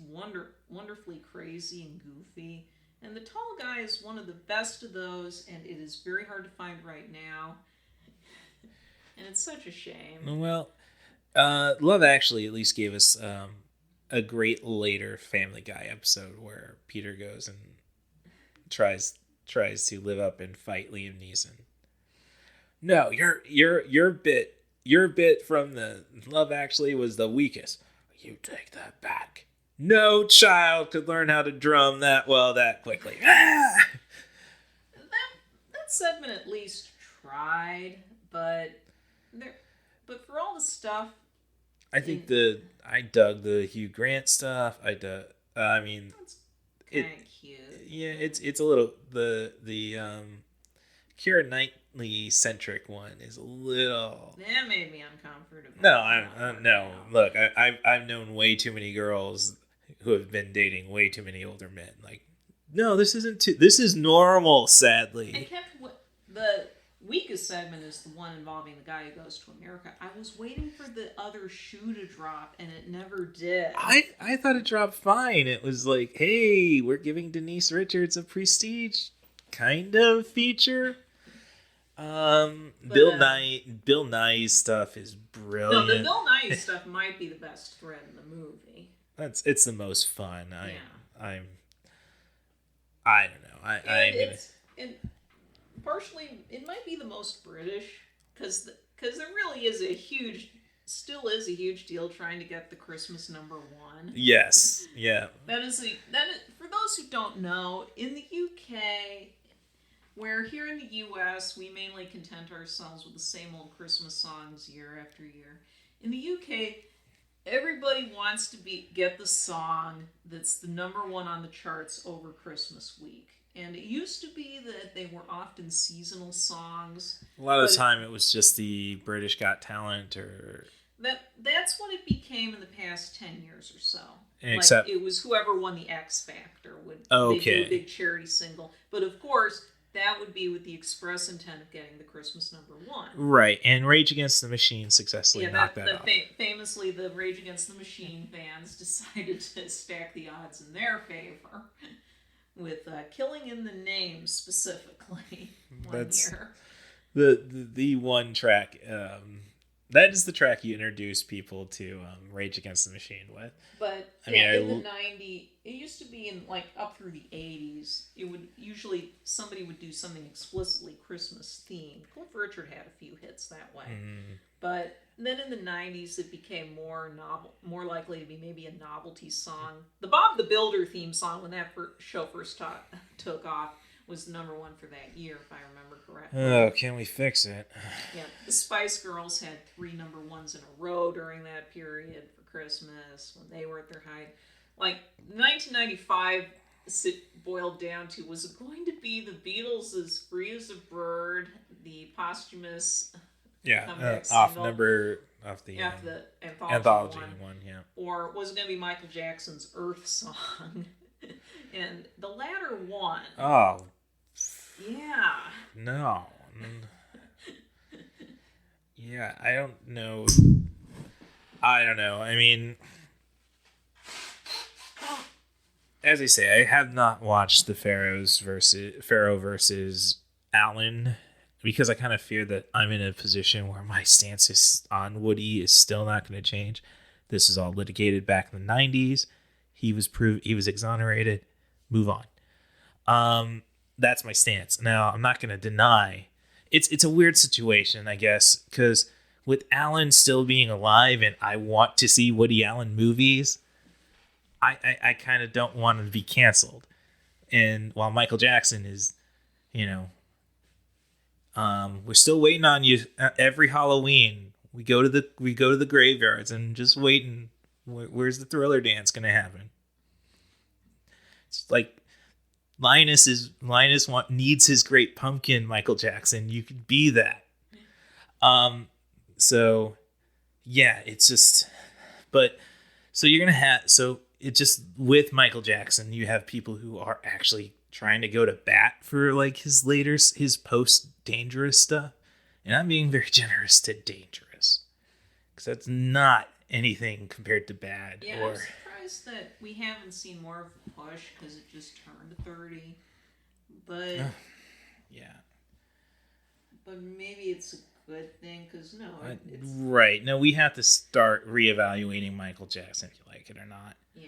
wonderfully crazy and goofy. And The Tall Guy is one of the best of those, and it is very hard to find right now. And it's such a shame. Well, Love Actually at least gave us a great later Family Guy episode where Peter goes and tries to live up and fight Liam Neeson. No, your bit from the Love Actually was the weakest. You take that back. No child could learn how to drum that well that quickly. That segment at least tried, but for all the stuff, I think I dug the Hugh Grant stuff. It's kind of cute. Yeah, it's a little the Keira Knightley centric one is a little. That made me uncomfortable. No. Look, I've known way too many girls who have been dating way too many older men. Like, no, this isn't. This is normal. Sadly, the weakest segment is the one involving the guy who goes to America. I was waiting for the other shoe to drop, and it never did. I thought it dropped fine. It was like, hey, we're giving Denise Richards a prestige kind of feature. Bill Nye's stuff is brilliant. No, the Bill Nye stuff might be the best thread in the movie. It's the most fun. I don't know. And partially, it might be the most British because there really is still is a huge deal trying to get the Christmas number one. Yes, yeah. That is for those who don't know, in the UK, where here in the US we mainly content ourselves with the same old Christmas songs year after year. In the UK, everybody wants to get the song that's the number one on the charts over Christmas week. And it used to be that they were often seasonal songs. A lot of the time it was just the British Got Talent or... That's what it became in the past 10 years or so. Except... Like, it was whoever won the X Factor would they do a big charity single. But of course, that would be with the express intent of getting the Christmas number one. Right, and Rage Against the Machine successfully knocked that off. Famously, the Rage Against the Machine fans decided to stack the odds in their favor. With Killing in the Name specifically That's year. The one track. That is the track you introduce people to Rage Against the Machine with. But in the 90s, it used to be in up through the 80s. It would usually somebody would do something explicitly Christmas themed. Cliff Richard had a few hits that way, but then in the 90s it became more likely to be maybe a novelty song. The Bob the Builder theme song, when that show first took off, was number one for that year, if I remember correctly. Oh, can we fix it? Yeah, the Spice Girls had 3 number ones in a row during that period for Christmas when they were at their height. 1995 boiled down to, was it going to be the Beatles' as Free as a Bird, the posthumous off the anthology one, yeah. Or was it going to be Michael Jackson's Earth Song? And the latter one. Oh. Yeah. No. Yeah, I don't know. I mean, as I say, I have not watched the Pharaoh versus Allen, because I kind of fear that I'm in a position where my stance on Woody is still not going to change. This is all litigated back in the 90s. He was exonerated. Move on. That's my stance. Now, I'm not going to deny. It's a weird situation, I guess, because with Allen still being alive and I want to see Woody Allen movies, I kind of don't want to be canceled. And while Michael Jackson is, you know, we're still waiting on you. Every Halloween, we go to the graveyards and just waiting. Where's the Thriller dance gonna happen? It's like Linus needs his great pumpkin. Michael Jackson, you could be that. So yeah, it's just, but so you're gonna have it just with Michael Jackson, you have people who are actually trying to go to bat for like his post dangerous stuff, and I'm being very generous to dangerous because that's not anything compared to bad. Yeah, I'm surprised that we haven't seen more of a push because it just turned 30. But yeah, but maybe it's a good thing because it's right. No, we have to start reevaluating Michael Jackson if you like it or not. Yeah.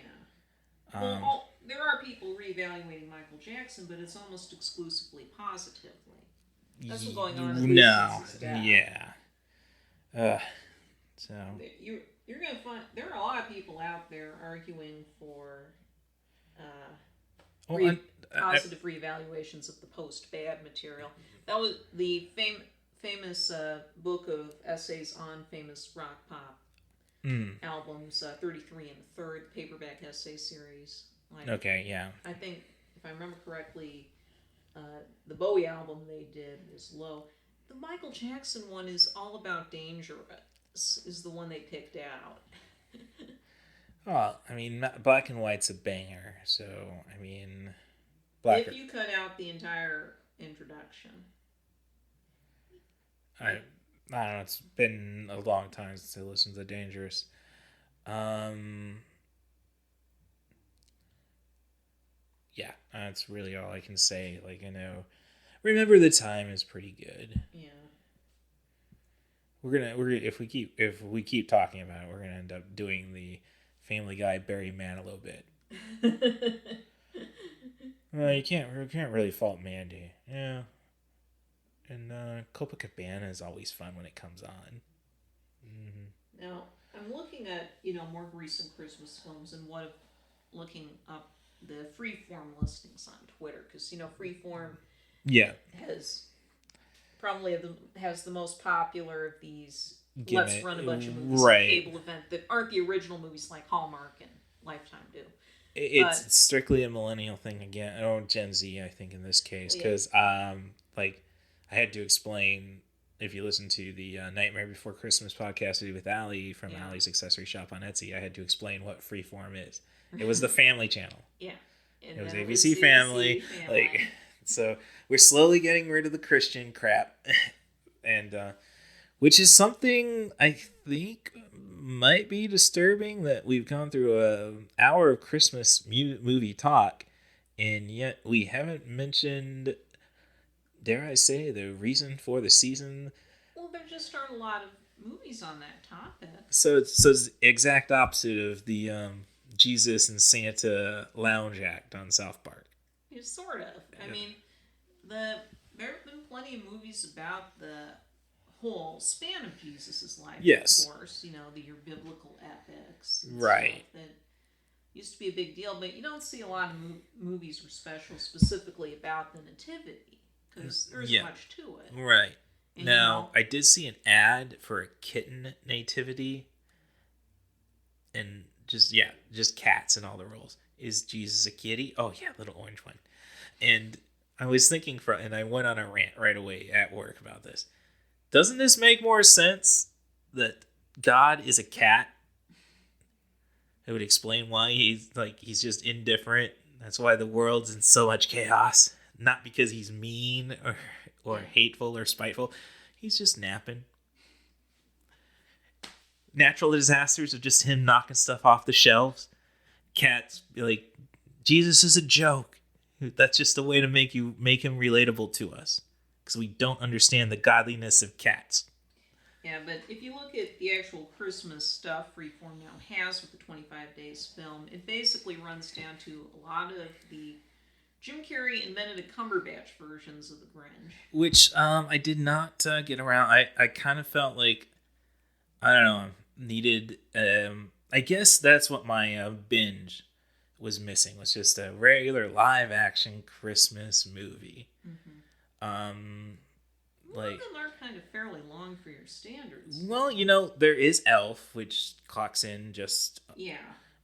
Well, there are people reevaluating Michael Jackson, but it's almost exclusively positively. That's what's going on. Yeah. So you're gonna find there are a lot of people out there arguing for positive reevaluations of the post-bad material. That was the famous book of essays on famous rock pop albums, 33 and the Third paperback essay series. Okay, yeah. I think, if I remember correctly, the Bowie album they did was low. The Michael Jackson one is all about dangerous, is the one they picked out. Well, I mean, Black and White's a banger, so, I mean... If you cut out the entire introduction. I don't know, it's been a long time since I listened to Dangerous. Yeah, that's really all I can say. Like, Remember the Time is pretty good. Yeah. We're gonna if we keep talking about it, we're gonna end up doing the Family Guy Barry Manilow bit. Well, you can't really fault Mandy. Yeah. And Copacabana is always fun when it comes on. Mm-hmm. Now, I'm looking at, more recent Christmas films and looking up the Freeform listings on Twitter, because, Freeform has the most popular of these let's run a bunch of movies on a cable event that aren't the original movies like Hallmark and Lifetime do. It's strictly a millennial thing again, or Gen Z, I think, in this case, because I had to explain, if you listen to the Nightmare Before Christmas podcast I did with Allie from Allie's Accessory Shop on Etsy, I had to explain what Freeform is. It was the Family Channel. Yeah. And it was ABC Family. So we're slowly getting rid of the Christian crap, and which is something I think might be disturbing, that we've gone through an hour of Christmas movie talk, and yet we haven't mentioned, dare I say, the reason for the season. Well, there just aren't a lot of movies on that topic. So it's the exact opposite of the Jesus and Santa lounge act on South Park. Yeah, sort of. I mean, there have been plenty of movies about the whole span of Jesus' life. Yes. Of course, your biblical epics. Right. That used to be a big deal, but you don't see a lot of movies or specials specifically about the Nativity, because there isn't much to it. Right. And now, I did see an ad for a kitten nativity, and just cats in all the roles. Is Jesus a kitty? Oh yeah, little orange one. And I was thinking, and I went on a rant right away at work about this. Doesn't this make more sense that God is a cat? It would explain why he's just indifferent. That's why the world's in so much chaos. Not because he's mean or hateful or spiteful. He's just napping. Natural disasters of just him knocking stuff off the shelves. Cats be like, Jesus is a joke. That's just a way to make him relatable to us, because we don't understand the godliness of cats. Yeah, but if you look at the actual Christmas stuff Freeform now has with the 25 Days film, it basically runs down to a lot of the Jim Carrey and Benedict Cumberbatch versions of the Grinch. Which I did not get around. I kind of felt like, I don't know, needed... I guess that's what my binge was missing. Was just a regular live action Christmas movie. A lot of them are kind of fairly long for your standards. Well, there is Elf, which clocks in just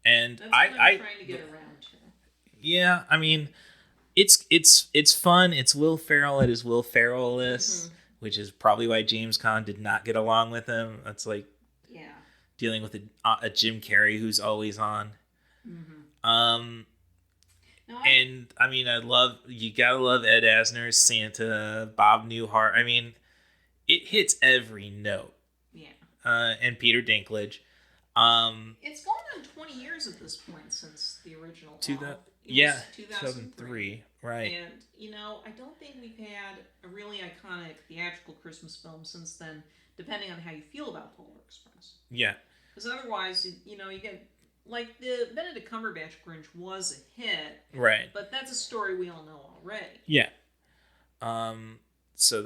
and that's what I'm trying to get around to. Yeah, I mean, it's fun. It's Will Ferrell. It is Will Ferrell-less, which is probably why James Caan did not get along with him. That's like dealing with a Jim Carrey who's always on. And I mean, you gotta love Ed Asner's Santa, Bob Newhart. I mean, it hits every note. Yeah. And Peter Dinklage. It's going on 20 years at this point since the original. 2003, right? And I don't think we've had a really iconic theatrical Christmas film since then. Depending on how you feel about Polar Express. Yeah. Because otherwise, you get. Like, the Benedict Cumberbatch Grinch was a hit. Right. But that's a story we all know already. Yeah. So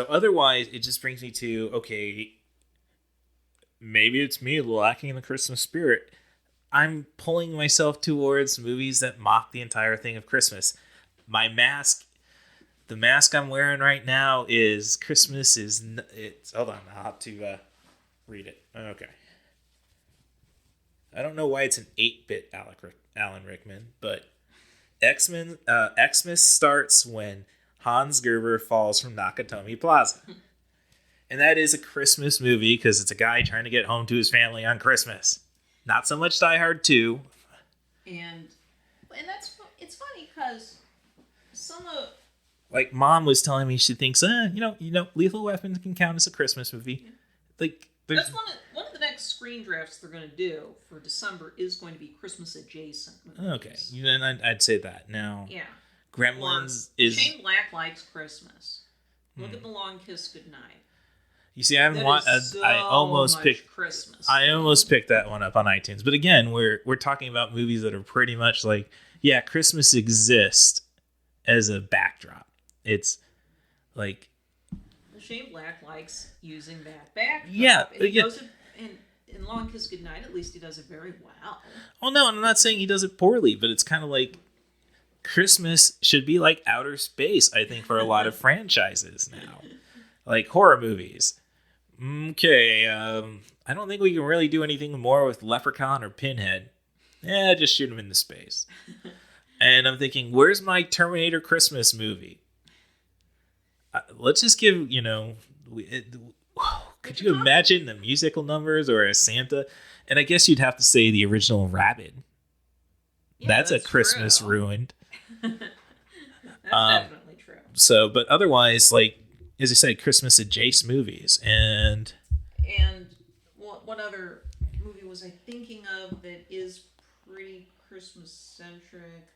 otherwise, it just brings me to, okay, maybe it's me lacking in the Christmas spirit. I'm pulling myself towards movies that mock the entire thing of Christmas. The mask I'm wearing right now is Christmas is, hold on, I'll have to read it. Okay. I don't know why it's an 8-bit Alan Rickman, but Xmas starts when Hans Gruber falls from Nakatomi Plaza. And that is a Christmas movie because it's a guy trying to get home to his family on Christmas. Not so much Die Hard 2. And it's funny because some of... Like, Mom was telling me she thinks, Lethal Weapon can count as a Christmas movie. Yeah. Like, that's one of the next screen drafts they're going to do for December is going to be Christmas adjacent movies. Okay, then I'd say that. Now, Gremlins is... Shane Black likes Christmas. Look at The Long Kiss Goodnight. You see, I almost picked Christmas. I almost picked that one up on iTunes. But again, we're talking about movies that are pretty much like, Christmas exists as a backdrop. It's like... Shane Black likes using that backdrop. Yeah. And he does it in Long Kiss Goodnight, at least he does it very well. Oh, no, I'm not saying he does it poorly, but it's kind of like Christmas should be like outer space, I think, for a lot of franchises now. Like horror movies. Okay, I don't think we can really do anything more with Leprechaun or Pinhead. Just shoot him into space. And I'm thinking, where's my Terminator Christmas movie? Let's just give, could you imagine the musical numbers or a Santa? And I guess you'd have to say the original Rabid. Yeah, that's a Christmas true. Ruined. That's definitely true. So, but otherwise, like, as I said, Christmas adjacent movies. And what other movie was I thinking of that is pretty Christmas-centric?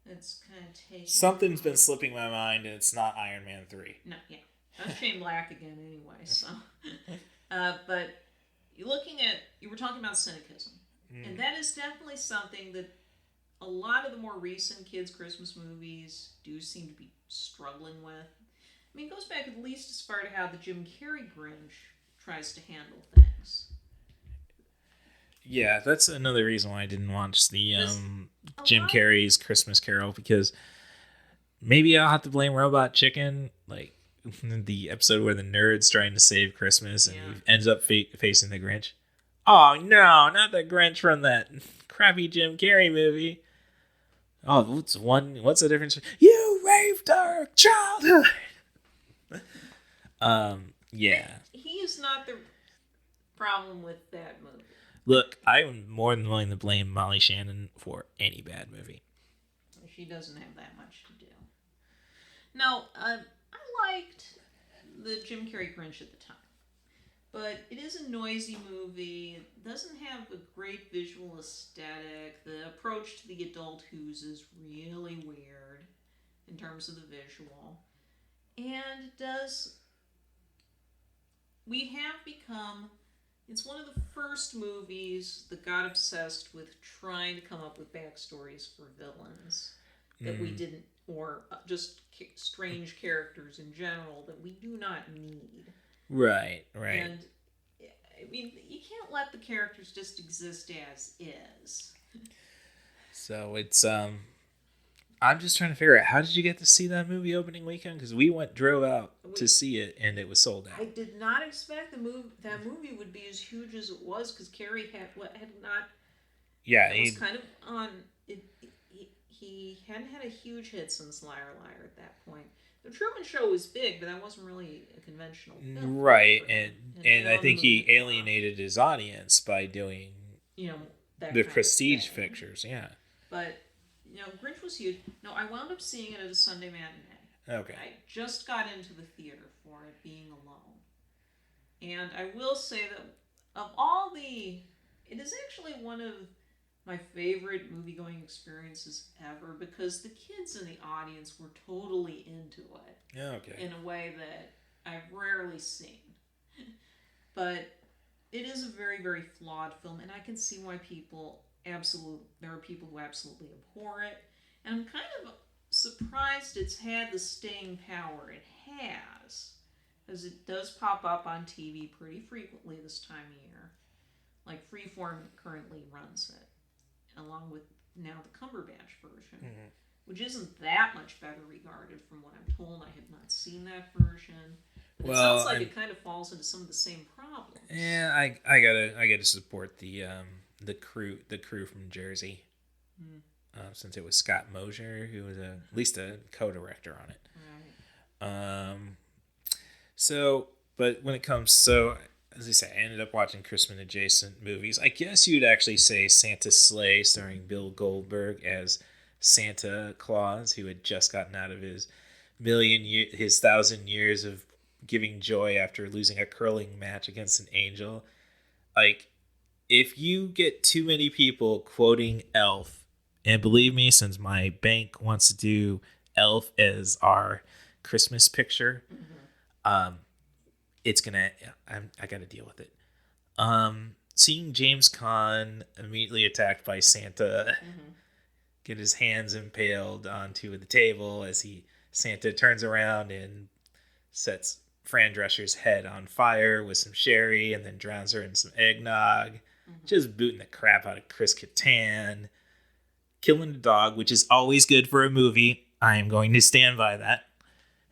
It's kind of taken... Something's been slipping my mind, and it's not Iron Man 3. No, yeah. That's Shane Black again anyway, so... but you were talking about cynicism. And that is definitely something that a lot of the more recent kids' Christmas movies do seem to be struggling with. I mean, it goes back at least as far to how the Jim Carrey Grinch tries to handle things. Yeah, that's another reason why I didn't watch the Jim Carrey's Christmas Carol, because maybe I'll have to blame Robot Chicken, like the episode where the nerd's trying to save Christmas and he ends up facing the Grinch. Oh no, not the Grinch from that crappy Jim Carrey movie. Oh, what's the difference? You raped our childhood. Yeah. He is not the problem with that movie. Look, I'm more than willing to blame Molly Shannon for any bad movie. She doesn't have that much to do. No, I liked the Jim Carrey Grinch at the time. But it is a noisy movie. It doesn't have a great visual aesthetic. The approach to the adult Who's is really weird in terms of the visual. And it does... We have become... It's one of the first movies that got obsessed with trying to come up with backstories for villains that we didn't, or just strange characters in general that we do not need. Right. And, I mean, you can't let the characters just exist as is. So it's I'm just trying to figure out, how did you get to see that movie opening weekend? Because we drove out to see it and it was sold out. I did not expect that movie would be as huge as it was, because Carrie had not. Yeah, it was kind of on. He hadn't had a huge hit since Liar Liar at that point. The Truman Show was big, but that wasn't really a conventional film. Right, and I think he alienated his audience by doing the prestige pictures. Yeah, but Grinch was huge. No, I wound up seeing it at a Sunday matinee. Okay. I just got into the theater for it, being alone, and I will say that of all it is actually one of my favorite movie-going experiences ever, because the kids in the audience were totally into it. Okay. In a way that I've rarely seen. But it is a very, very flawed film, and I can see why there are people who absolutely abhor it. And I'm kind of surprised it's had the staying power it has, as it does pop up on TV pretty frequently this time of year. Like Freeform currently runs it, along with now the Cumberbatch version, which isn't that much better regarded from what I'm told. I have not seen that version. But it sounds like it kind of falls into some of the same problems. Yeah, I gotta support the crew from Jersey, since it was Scott Mosier who was at least a co-director on it. Right. But when it comes, as I say, I ended up watching Christmas adjacent movies. I guess you'd actually say Santa's Sleigh, starring Bill Goldberg as Santa Claus, who had just gotten out of his 1,000 years of giving joy after losing a curling match against an angel. Like, if you get too many people quoting Elf, and believe me, since my bank wants to do Elf as our Christmas picture, it's gonna. I got to deal with it. Seeing James Caan immediately attacked by Santa, get his hands impaled onto the table as Santa turns around and sets Fran Drescher's head on fire with some sherry and then drowns her in some eggnog. Just booting the crap out of Chris Kattan. Killing the dog, which is always good for a movie. I am going to stand by that.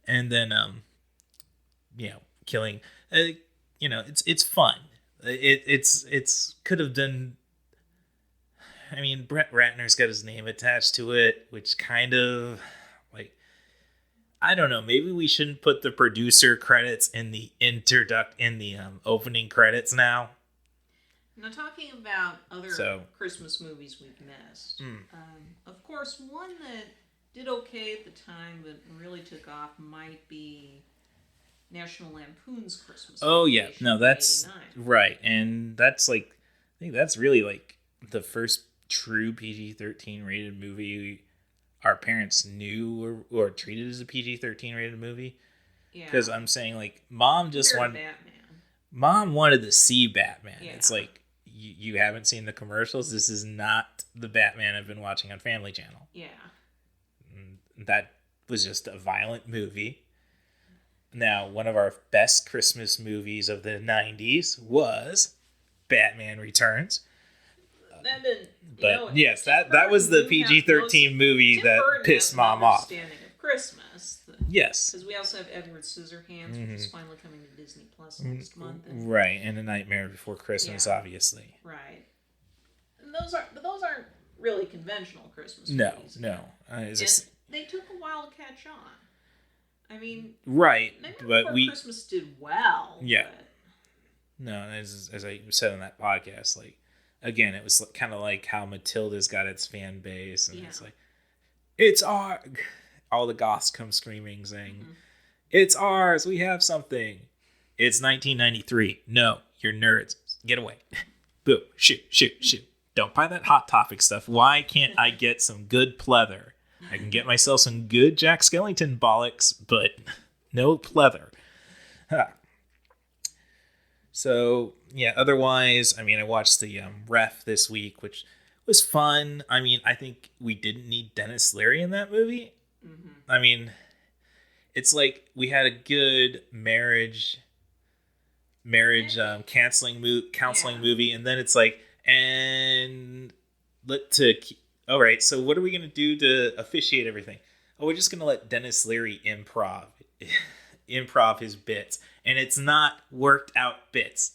And then, killing. It's fun. It's could have done. I mean, Brett Ratner's got his name attached to it, which kind of I don't know. Maybe we shouldn't put the producer credits in the opening credits now. Now, talking about other Christmas movies we've missed, of course, one that did okay at the time but really took off might be National Lampoon's Christmas Vacation. Oh yeah, no, that's 89. right, and that's I think that's really the first true PG-13 rated movie our parents knew or treated as a PG-13 rated movie. Yeah, because I'm saying Mom just wanted Batman. Mom wanted to see Batman. Yeah. It's you haven't seen the commercials. This is not the Batman I've been watching on Family Channel. Yeah, that was just a violent movie. Now, one of our best Christmas movies of the 90s was Batman Returns. Yes, that was the PG-13 movie that pissed Mom off. Of Christmas. Yes. Because we also have Edward Scissorhands, which is finally coming to Disney Plus next month. Right, and A Nightmare Before Christmas, obviously. Right. And those aren't really conventional Christmas movies. No. They took a while to catch on. I mean, right, Nightmare Before Christmas did well. Yeah. But... No, as I said on that podcast, again, it was kind of like how Matilda's got its fan base, and it's our. All the goths come screaming, saying, "It's ours. We have something." It's 1993. No, you're nerds. Get away. Boo. Shoot. Don't buy that Hot Topic stuff. Why can't I get some good pleather? I can get myself some good Jack Skellington bollocks, but no pleather. So, yeah, otherwise, I mean, I watched the Ref this week, which was fun. I mean, I think we didn't need Dennis Leary in that movie. I mean, it's we had a good marriage counseling movie, and then it's and All right, so what are we gonna do to officiate everything? Oh, we're just gonna let Dennis Leary improv his bits, and it's not worked out bits.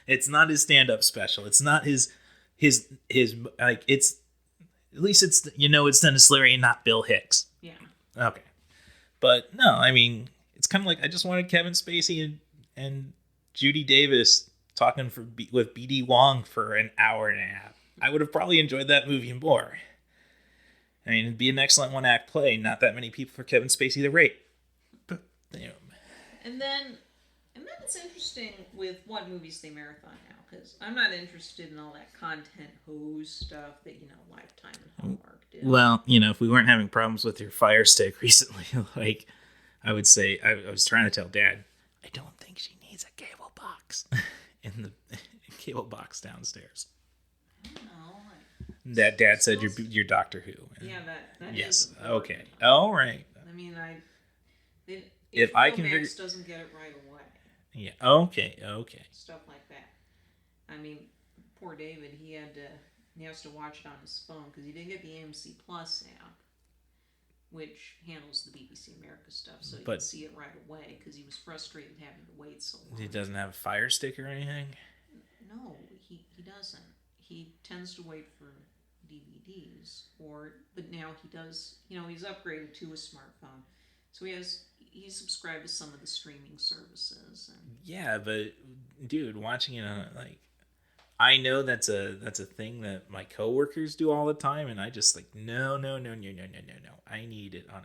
It's not his stand-up special. It's not his like it's at least it's it's Dennis Leary and not Bill Hicks. Yeah. Okay, but no, I mean it's kind of like I just wanted Kevin Spacey and Judy Davis talking with BD Wong for an hour and a half. I would have probably enjoyed that movie more. I mean, it'd be an excellent one-act play. Not that many people for Kevin Spacey to rate. But, And then it's interesting with what movies they marathon now, because I'm not interested in all that content hose stuff that Lifetime and Hallmark did. Well, if we weren't having problems with your Fire Stick recently, like I would say, I was trying to tell Dad, I don't think she needs a cable box in the cable box downstairs. That Dad said you're Doctor Who. Yeah, that yes. Is okay. All right. I mean, if I can Max doesn't get it right away. Yeah. Okay. Stuff like that. I mean, poor David. He has to watch it on his phone because he didn't get the AMC Plus app, which handles the BBC America stuff, so he can see it right away because he was frustrated having to wait so long. He doesn't have a Fire Stick or anything? No, he doesn't. He tends to wait for DVDs, but now he does. He's upgraded to a smartphone, so he's subscribed to some of the streaming services. Yeah, but dude, watching it on I know that's a thing that my coworkers do all the time, and I just no. I need it on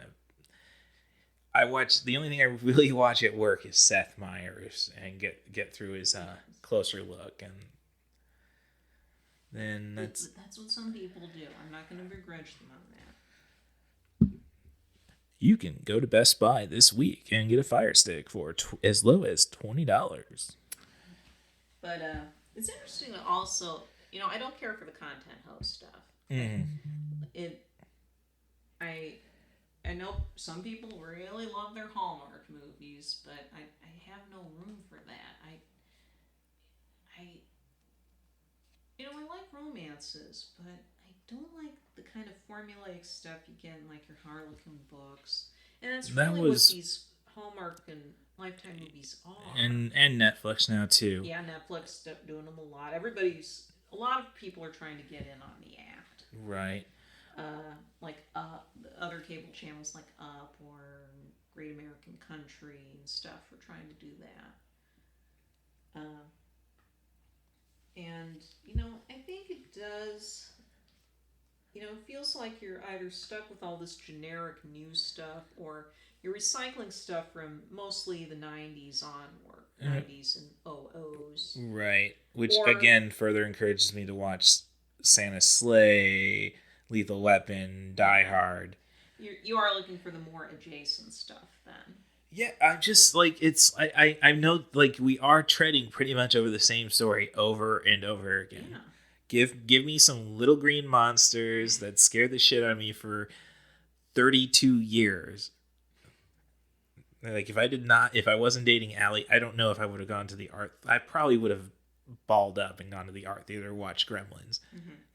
the only thing I really watch at work is Seth Meyers and get through his closer look, and then that's what some people do. I'm not going to begrudge them on that. You can go to Best Buy this week and get a Fire Stick for as low as $20. But it's interesting that also, I don't care for the content host stuff. Mm-hmm. I know some people really love their Hallmark movies, but I have no room for that. I like romances, but I don't like the kind of formulaic stuff you get in your Harlequin books. And that's really what these Hallmark and Lifetime movies are. And Netflix now too. Yeah, Netflix doing them a lot. A lot of people are trying to get in on the act. Right. The other cable channels like Up or Great American Country and stuff are trying to do that. And, I think it does, it feels like you're either stuck with all this generic news stuff or you're recycling stuff from mostly the 90s onward, 90s and 00s. Right, which again further encourages me to watch Santa's Sleigh, Lethal Weapon, Die Hard. You are looking for the more adjacent stuff then. Yeah, I'm just I know we are treading pretty much over the same story over and over again. Yeah. Give me some little green monsters that scared the shit out of me for 32 years. If I wasn't dating Allie, I don't know if I would have gone to the art. I probably would have balled up and gone to the art theater, watched Gremlins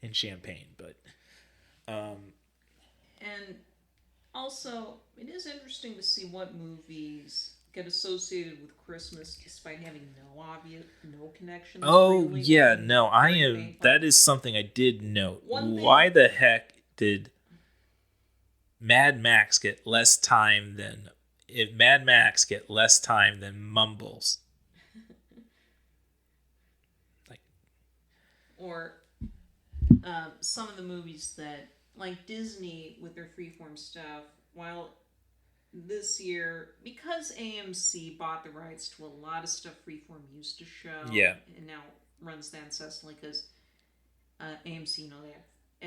in Champaign, but and also, it is interesting to see what movies get associated with Christmas despite having no connection. Oh, really, yeah, no, that is something I did note. Why the heck did Mad Max get less time than Mumbles? Or some of the movies that, like Disney with their freeform stuff, while this year, because AMC bought the rights to a lot of stuff Freeform used to show, and now runs that incessantly because AMC, they have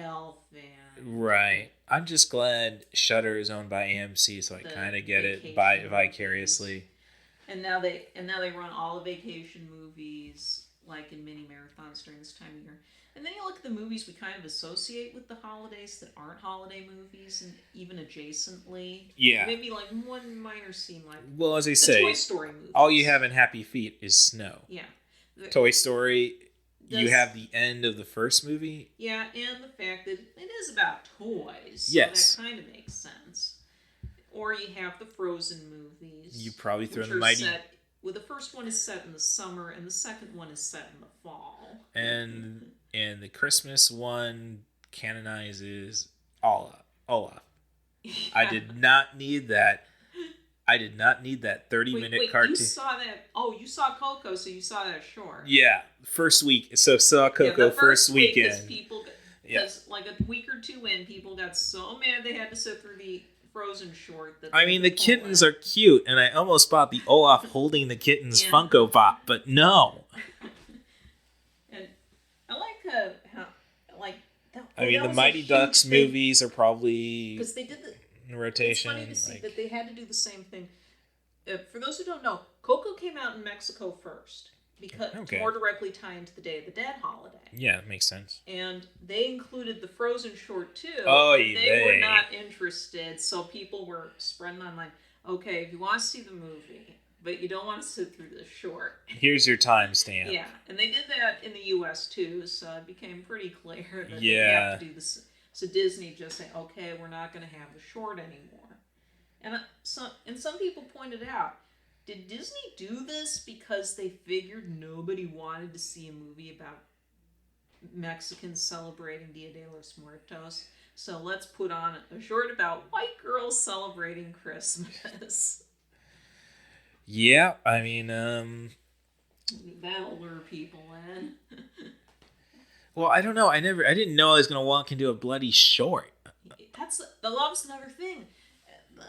Elf and... Right. I'm just glad Shudder is owned by AMC, so I kind of get it vicariously. And now they run all the vacation movies, in mini marathons during this time of year. And then you look at the movies we kind of associate with the holidays that aren't holiday movies, and even adjacently. Yeah. Maybe one minor scene well, as I say, Toy Story movies. All you have in Happy Feet is snow. Yeah. Toy Story, you have the end of the first movie. Yeah, and the fact that it is about toys. So yes. that kind of makes sense. Or you have the Frozen movies. You probably throw which the are Mighty... well, the first one is set in the summer, and the second one is set in the fall. And the Christmas one canonizes Olaf. Yeah. I did not need that. I did not need that 30-minute cartoon. You saw that? Oh, you saw Coco, so you saw that short. Yeah, first week. So saw Coco first weekend. Because like a week or two in, people got so mad they had to sit through the Frozen short. That I mean, the kittens are cute, and I almost bought the Olaf holding the kittens Funko Pop, but no. And I like how I mean, the Mighty Ducks movies are probably because they did in rotation. It's funny to see that they had to do the same thing. For those who don't know, Coco came out in Mexico first because to more directly tie into the Day of the Dead holiday. Yeah, it makes sense. And they included the Frozen short too. Oh, they were not interested, so people were spreading online. Okay, if you want to see the movie, but you don't want to sit through the short. Here's your timestamp. Yeah, and they did that in the U.S. too, so it became pretty clear that they have to do this. So Disney just said, okay, we're not going to have the short anymore. And some people pointed out, did Disney do this because they figured nobody wanted to see a movie about Mexicans celebrating Dia de los Muertos? So let's put on a short about white girls celebrating Christmas. Yeah, I mean, that'll lure people in. Well, I don't know. I didn't know I was gonna walk into a bloody short. That's another thing.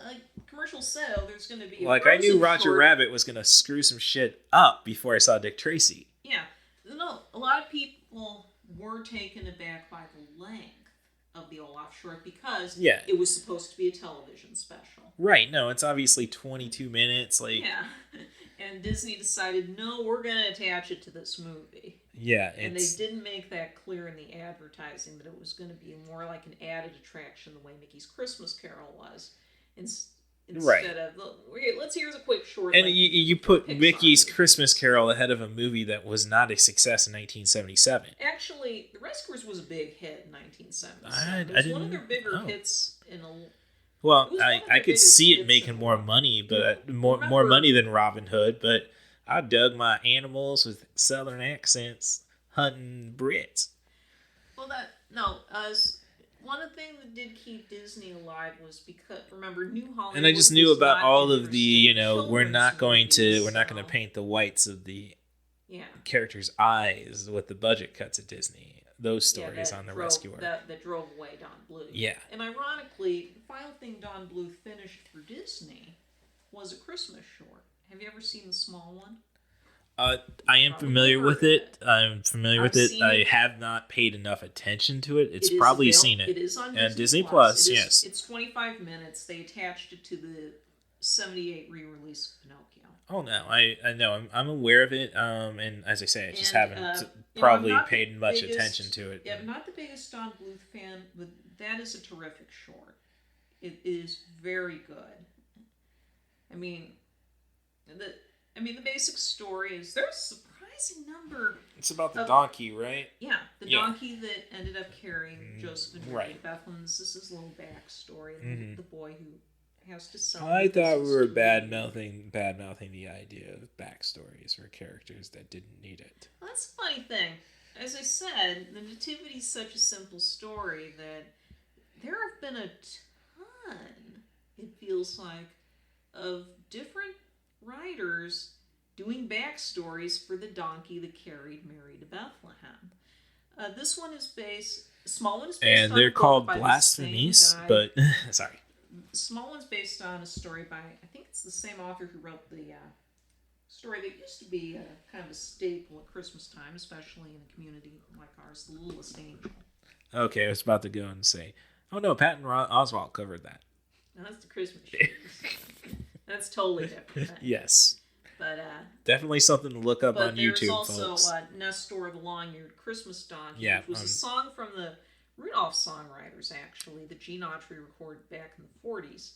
Like commercials said, there's gonna be. Like I knew Roger Rabbit was gonna screw some shit up before I saw Dick Tracy. Yeah, no, a lot of people were taken aback by the length of the Olaf short because it was supposed to be a television special. Right. No, it's obviously 22 minutes. And Disney decided, no, we're going to attach it to this movie. Yeah. And they didn't make that clear in the advertising, that it was going to be more like an added attraction the way Mickey's Christmas Carol was. Instead of, here's a quick short. And you put Mickey's Christmas Carol ahead of a movie that was not a success in 1977. Actually, The Rescuers was a big hit in 1977. It was one of their bigger hits in a... Well, I could see it making more money, but more money than Robin Hood. But I dug my animals with Southern accents hunting Brits. Well, one of the things that did keep Disney alive was because remember New Hollywood. And I just knew about all of the we're not going to paint the whites of the characters' eyes with the budget cuts at Disney. Those stories on The Rescuer. That drove away Don Bluth. Yeah. And ironically, the final thing Don Bluth finished for Disney was a Christmas short. Have you ever seen the small one? I am familiar with it. I'm familiar with it. I have not paid enough attention to it. It's probably seen it. It is on Disney Plus. Yes. It's 25 minutes. They attached it to the 78 re-release of Pinocchio. Oh no, I know. I'm aware of it. And as I say, I just haven't probably paid much attention to it. Yeah, I'm not the biggest Don Bluth fan, but that is a terrific short. It is very good. I mean, the basic story is there's a surprising number. It's about the donkey, right? Yeah, the donkey that ended up carrying Joseph and Mary to Bethlehem. This is his little backstory. The boy who has to sell. I thought we were bad mouthing the idea of backstories for characters that didn't need it. Well, that's a funny thing. As I said, the Nativity is such a simple story that there have been a ton, it feels like, of different writers doing backstories for the donkey that carried Mary to Bethlehem. This one is small one is based and on they're a book called by blasphemies, but sorry. Small one's based on a story by, I think it's the same author who wrote the story that used to be kind of a staple at Christmas time, especially in a community like ours, The Littlest Angel. Okay, I was about to go and say, oh no, Patton Oswalt covered that. No, that's the Christmas show. That's totally different. Yes. But definitely something to look up on YouTube, folks. But there's also Nestor the Long-Eared Christmas Donkey, which was a song from the Rudolph songwriters, actually, that Gene Autry recorded back in the 40s.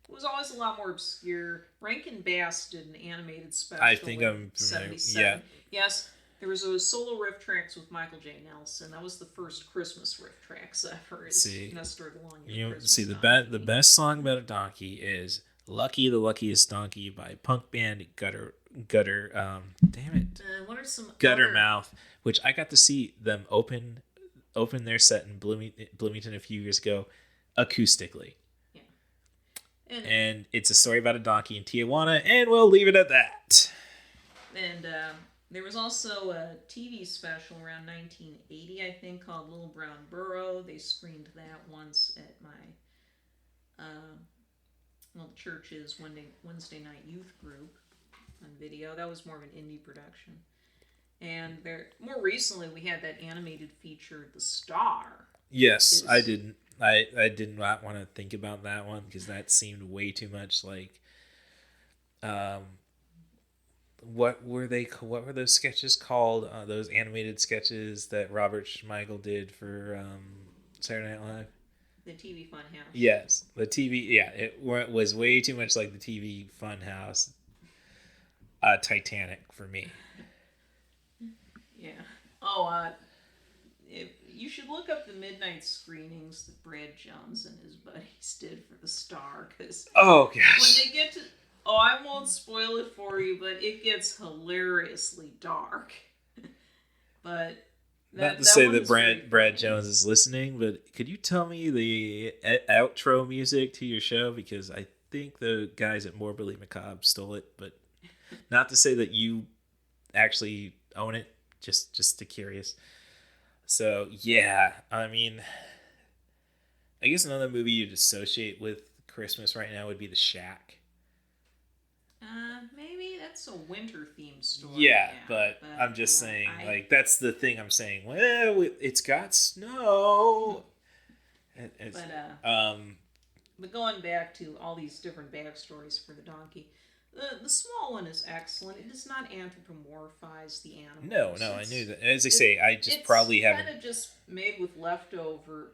It was always a lot more obscure. Rankin Bass did an animated special I think I'm 77. Yeah. Yes, There was a solo riff tracks with Michael J. Nelson. That was the first Christmas riff tracks ever. See, Nestor Along you Christmas see the best song about a donkey is "Lucky the Luckiest Donkey" by punk band Gutter. Damn it, what are some Guttermouth, which I got to see them open their set in Bloomington a few years ago, acoustically. Yeah, and it's a story about a donkey in Tijuana, and we'll leave it at that. And there was also a TV special around 1980, I think, called Little Brown Burro. They screened that once at my church's Wednesday night youth group on video. That was more of an indie production. And more recently, we had that animated feature, The Star. Yes, I didn't. I did not want to think about that one because that seemed way too much like. What were those sketches called? Those animated sketches that Robert Schmeigel did for Saturday Night Live. The TV Funhouse. Yes, the TV. Yeah, it was way too much like the TV Funhouse. Titanic for me. Yeah. Oh, you should look up the midnight screenings that Brad Jones and his buddies did for The Star, because oh gosh, when they get to I won't spoil it for you, but it gets hilariously dark. But not to say that Brad Jones is listening, but could you tell me the outro music to your show, because I think the guys at Morbidly Macabre stole it, but not to say that you actually own it, just to curious. So yeah, I mean, I guess another movie you'd associate with Christmas right now would be The Shack. Maybe that's a winter themed story. Yeah, but I'm just saying, like, that's the thing I'm saying. Well, it's got snow. But going back to all these different backstories for the donkey, the small one is excellent. It does not anthropomorphize the animals. No, I knew that. As I say, I just probably haven't. It's kind of just made with leftovers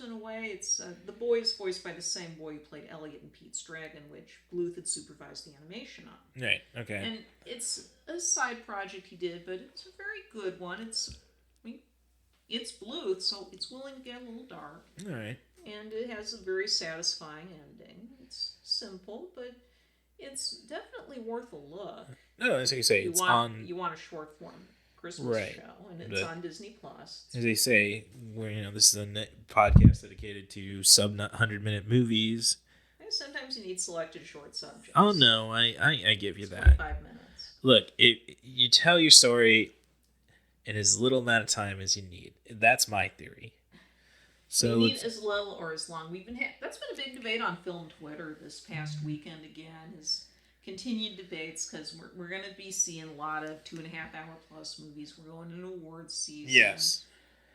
in a way. It's the boy is voiced by the same boy who played Elliot in Pete's Dragon, which Bluth had supervised the animation on. Right. Okay. And it's a side project he did, but it's a very good one. It's Bluth, so it's willing to get a little dark. All right. And it has a very satisfying ending. It's simple, but it's definitely worth a look. No, as I say, you want a short form Christmas show, and it's on Disney Plus. As they say, this is a podcast dedicated to sub 100-minute movies. And sometimes you need selected short subjects. Oh no, I give you that. 25 minutes. Look, you tell your story in as little amount of time as you need. That's my theory. So you need as little or as long. That's been a big debate on film Twitter this past weekend again. Is continued debates, because we're going to be seeing a lot of 2.5-hour plus movies. We're going into awards season. Yes.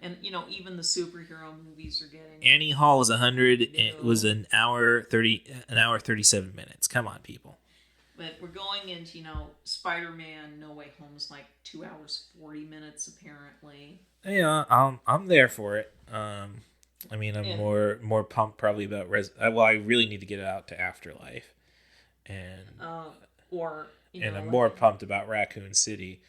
And even the superhero movies are getting. Annie Hall was 100. It was an hour 37 minutes. Come on, people. But we're going into Spider-Man No Way Home's like 2 hours 40 minutes apparently. Yeah, I'm there for it. I'm more pumped probably about I really need to get it out to Afterlife. And I'm more pumped about Raccoon City.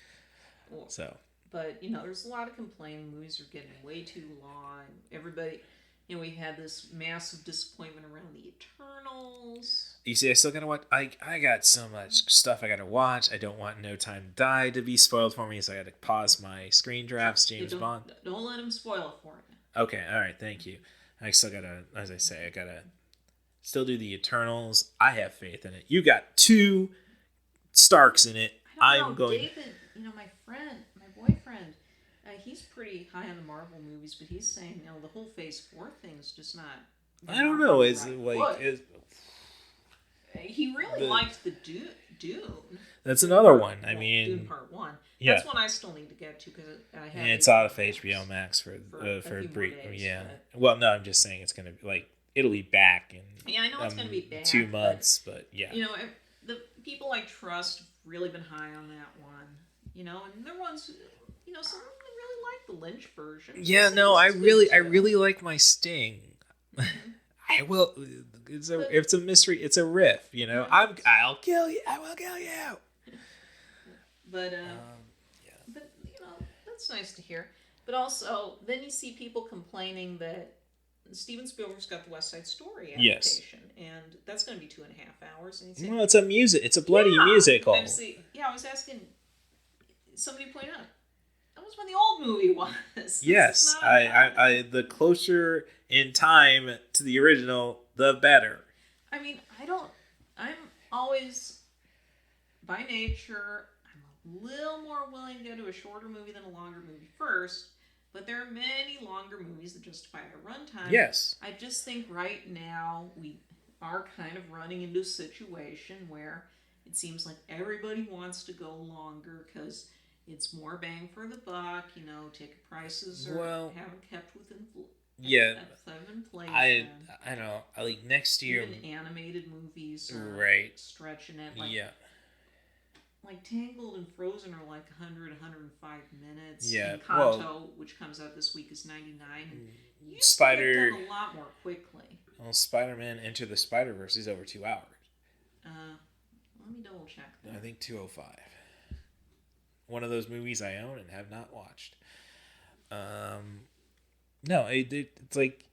But there's a lot of complaining. Movies are getting way too long. Everybody, we had this massive disappointment around the Eternals. You see, I still gotta watch. I got so much stuff I gotta watch. I don't want No Time to Die to be spoiled for me, so I gotta pause my screen drafts. James Bond. Don't let him spoil it for you. Okay, all right, thank you. I still gotta, as I say, I gotta still do the Eternals. I have faith in it. You got 2 Starks in it. David, my boyfriend, he's pretty high on the Marvel movies, but he's saying, the whole Phase 4 thing's just not. I don't know. He really liked the Dune. That's another one. Dune Part 1. Yeah. That's one I still need to get to, because I have. It's out of HBO Max for a brief. Yeah. Well, no, I'm just saying it's gonna be it'll be back in. Yeah, I know it's gonna be back 2 months, but yeah. The people I trust have really been high on that one. And there are ones, some really like the Lynch version. Yeah, no, I really like my Sting. I will. It's a mystery. It's a riff. I'll kill you. I will kill you. But that's nice to hear. But also, then you see people complaining that Steven Spielberg's got the West Side Story adaptation, and that's going to be 2.5 hours. And Well, it's a bloody musical. I was asking, somebody pointed out, that was when the old movie was. Yes, I the closer in time to the original, the better. I mean, I'm always, by nature, I'm a little more willing to go to a shorter movie than a longer movie first, but there are many longer movies that justify their runtime. Yes. I just think right now we are kind of running into a situation where it seems like everybody wants to go longer because it's more bang for the buck. Ticket prices haven't kept with inflation. I don't know. Like next year, even animated movies are stretching it. Like Tangled and Frozen are like 100, 105 minutes. Yeah. And Kanto, which comes out this week, is 99. And you Spider get done a lot more quickly. Well, Spider-Man Enter the Spider-Verse is over 2 hours. Let me double check that. I think 205. One of those movies I own and have not watched. No, it's like.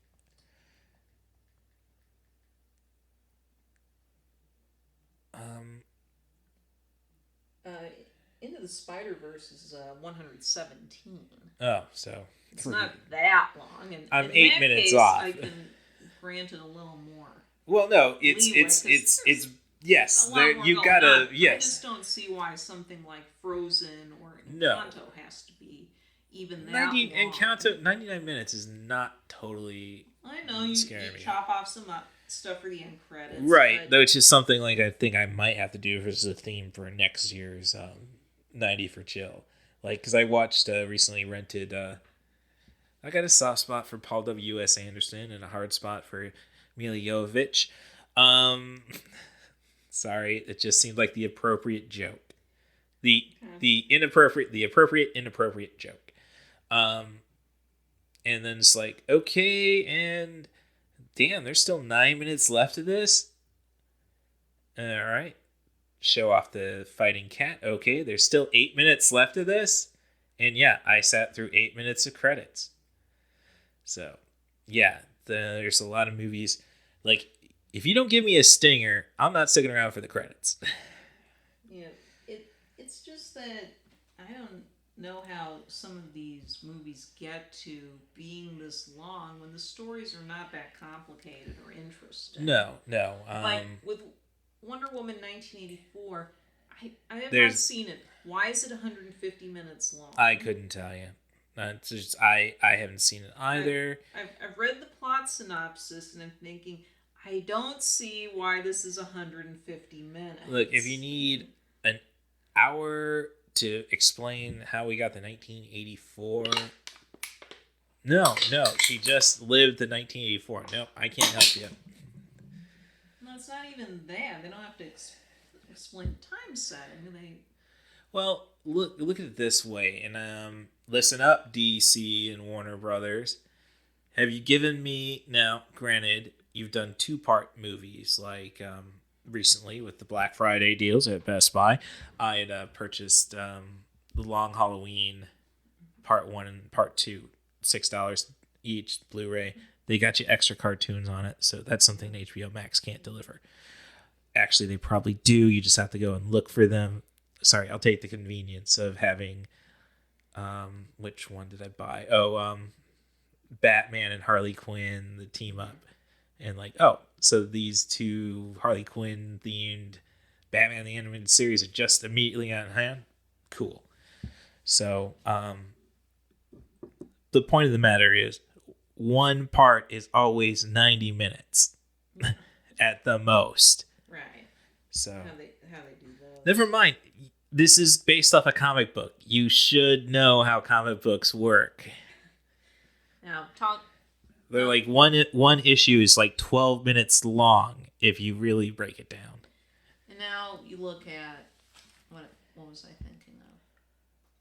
Into the Spider-Verse is 117. Oh, so it's not that long. And I'm in 8 that minutes case, off. I can grant it a little more. Well, no, it's yes. You gotta yes. I just don't see why something like Frozen or Encanto has to be even that 90 long. Encanto 99 minutes is not totally. I know you chop off some stuff for the end credits, right? Which is something like I think I might have to do as a theme for next year's 90 for Chill. Like, because I watched recently rented. I got a soft spot for Paul W.S. Anderson and a hard spot for Mila Jovovich. Sorry, it just seemed like the appropriate joke. The inappropriate joke. And then it's like, okay, and damn, there's still 9 minutes left of this. All right. Show off the fighting cat. Okay, there's still 8 minutes left of this. And yeah, I sat through 8 minutes of credits. So, yeah, there's a lot of movies. Like, if you don't give me a stinger, I'm not sticking around for the credits. Yeah, it's just that I don't know how some of these movies get to being this long when the stories are not that complicated or interesting. No. Like with Wonder Woman 1984, I have not seen it. Why is it 150 minutes long? I couldn't tell you. It's just, I haven't seen it either. I've read the plot synopsis and I'm thinking, I don't see why this is 150 minutes. Look, if you need an hour to explain how we got the 1984... No, she just lived the 1984. No, I can't help you. No, it's not even that. They don't have to explain time setting. Well, look at it this way, and listen up, DC and Warner Brothers. Have you given me... Now, granted, you've done 2-part movies, like recently with the Black Friday deals at Best Buy. I had purchased The Long Halloween Part 1 and Part 2, $6 each, Blu-ray. They got you extra cartoons on it, so that's something HBO Max can't deliver. Actually, they probably do. You just have to go and look for them. Sorry, I'll take the convenience of having... which one did I buy? Batman and Harley Quinn, the team up. And so these 2 Harley Quinn themed Batman the Animated Series are just immediately on hand. Cool. So the point of the matter is, one part is always 90 minutes at the most. Right. So how they do those. Never mind. This is based off a comic book. You should know how comic books work. Now, They're like one issue is like 12 minutes long if you really break it down. And now you look at what was I thinking of?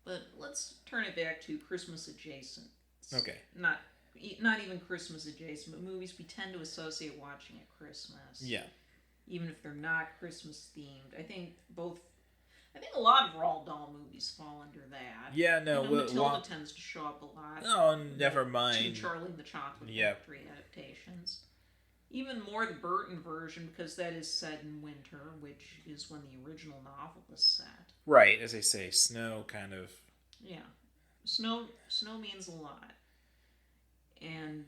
But let's turn it back to Christmas adjacent. Okay. Not even Christmas adjacent, but movies we tend to associate watching at Christmas. Yeah. Even if they're not Christmas themed. I think both I think a lot of Roald Dahl movies fall under that. Yeah, no. Matilda tends to show up a lot. Oh, never mind. Two Charlie and the Chocolate Yep. Factory adaptations. Even more the Burton version, because that is set in winter, which is when the original novel was set. Right, as they say, snow kind of... Yeah. Snow means a lot. And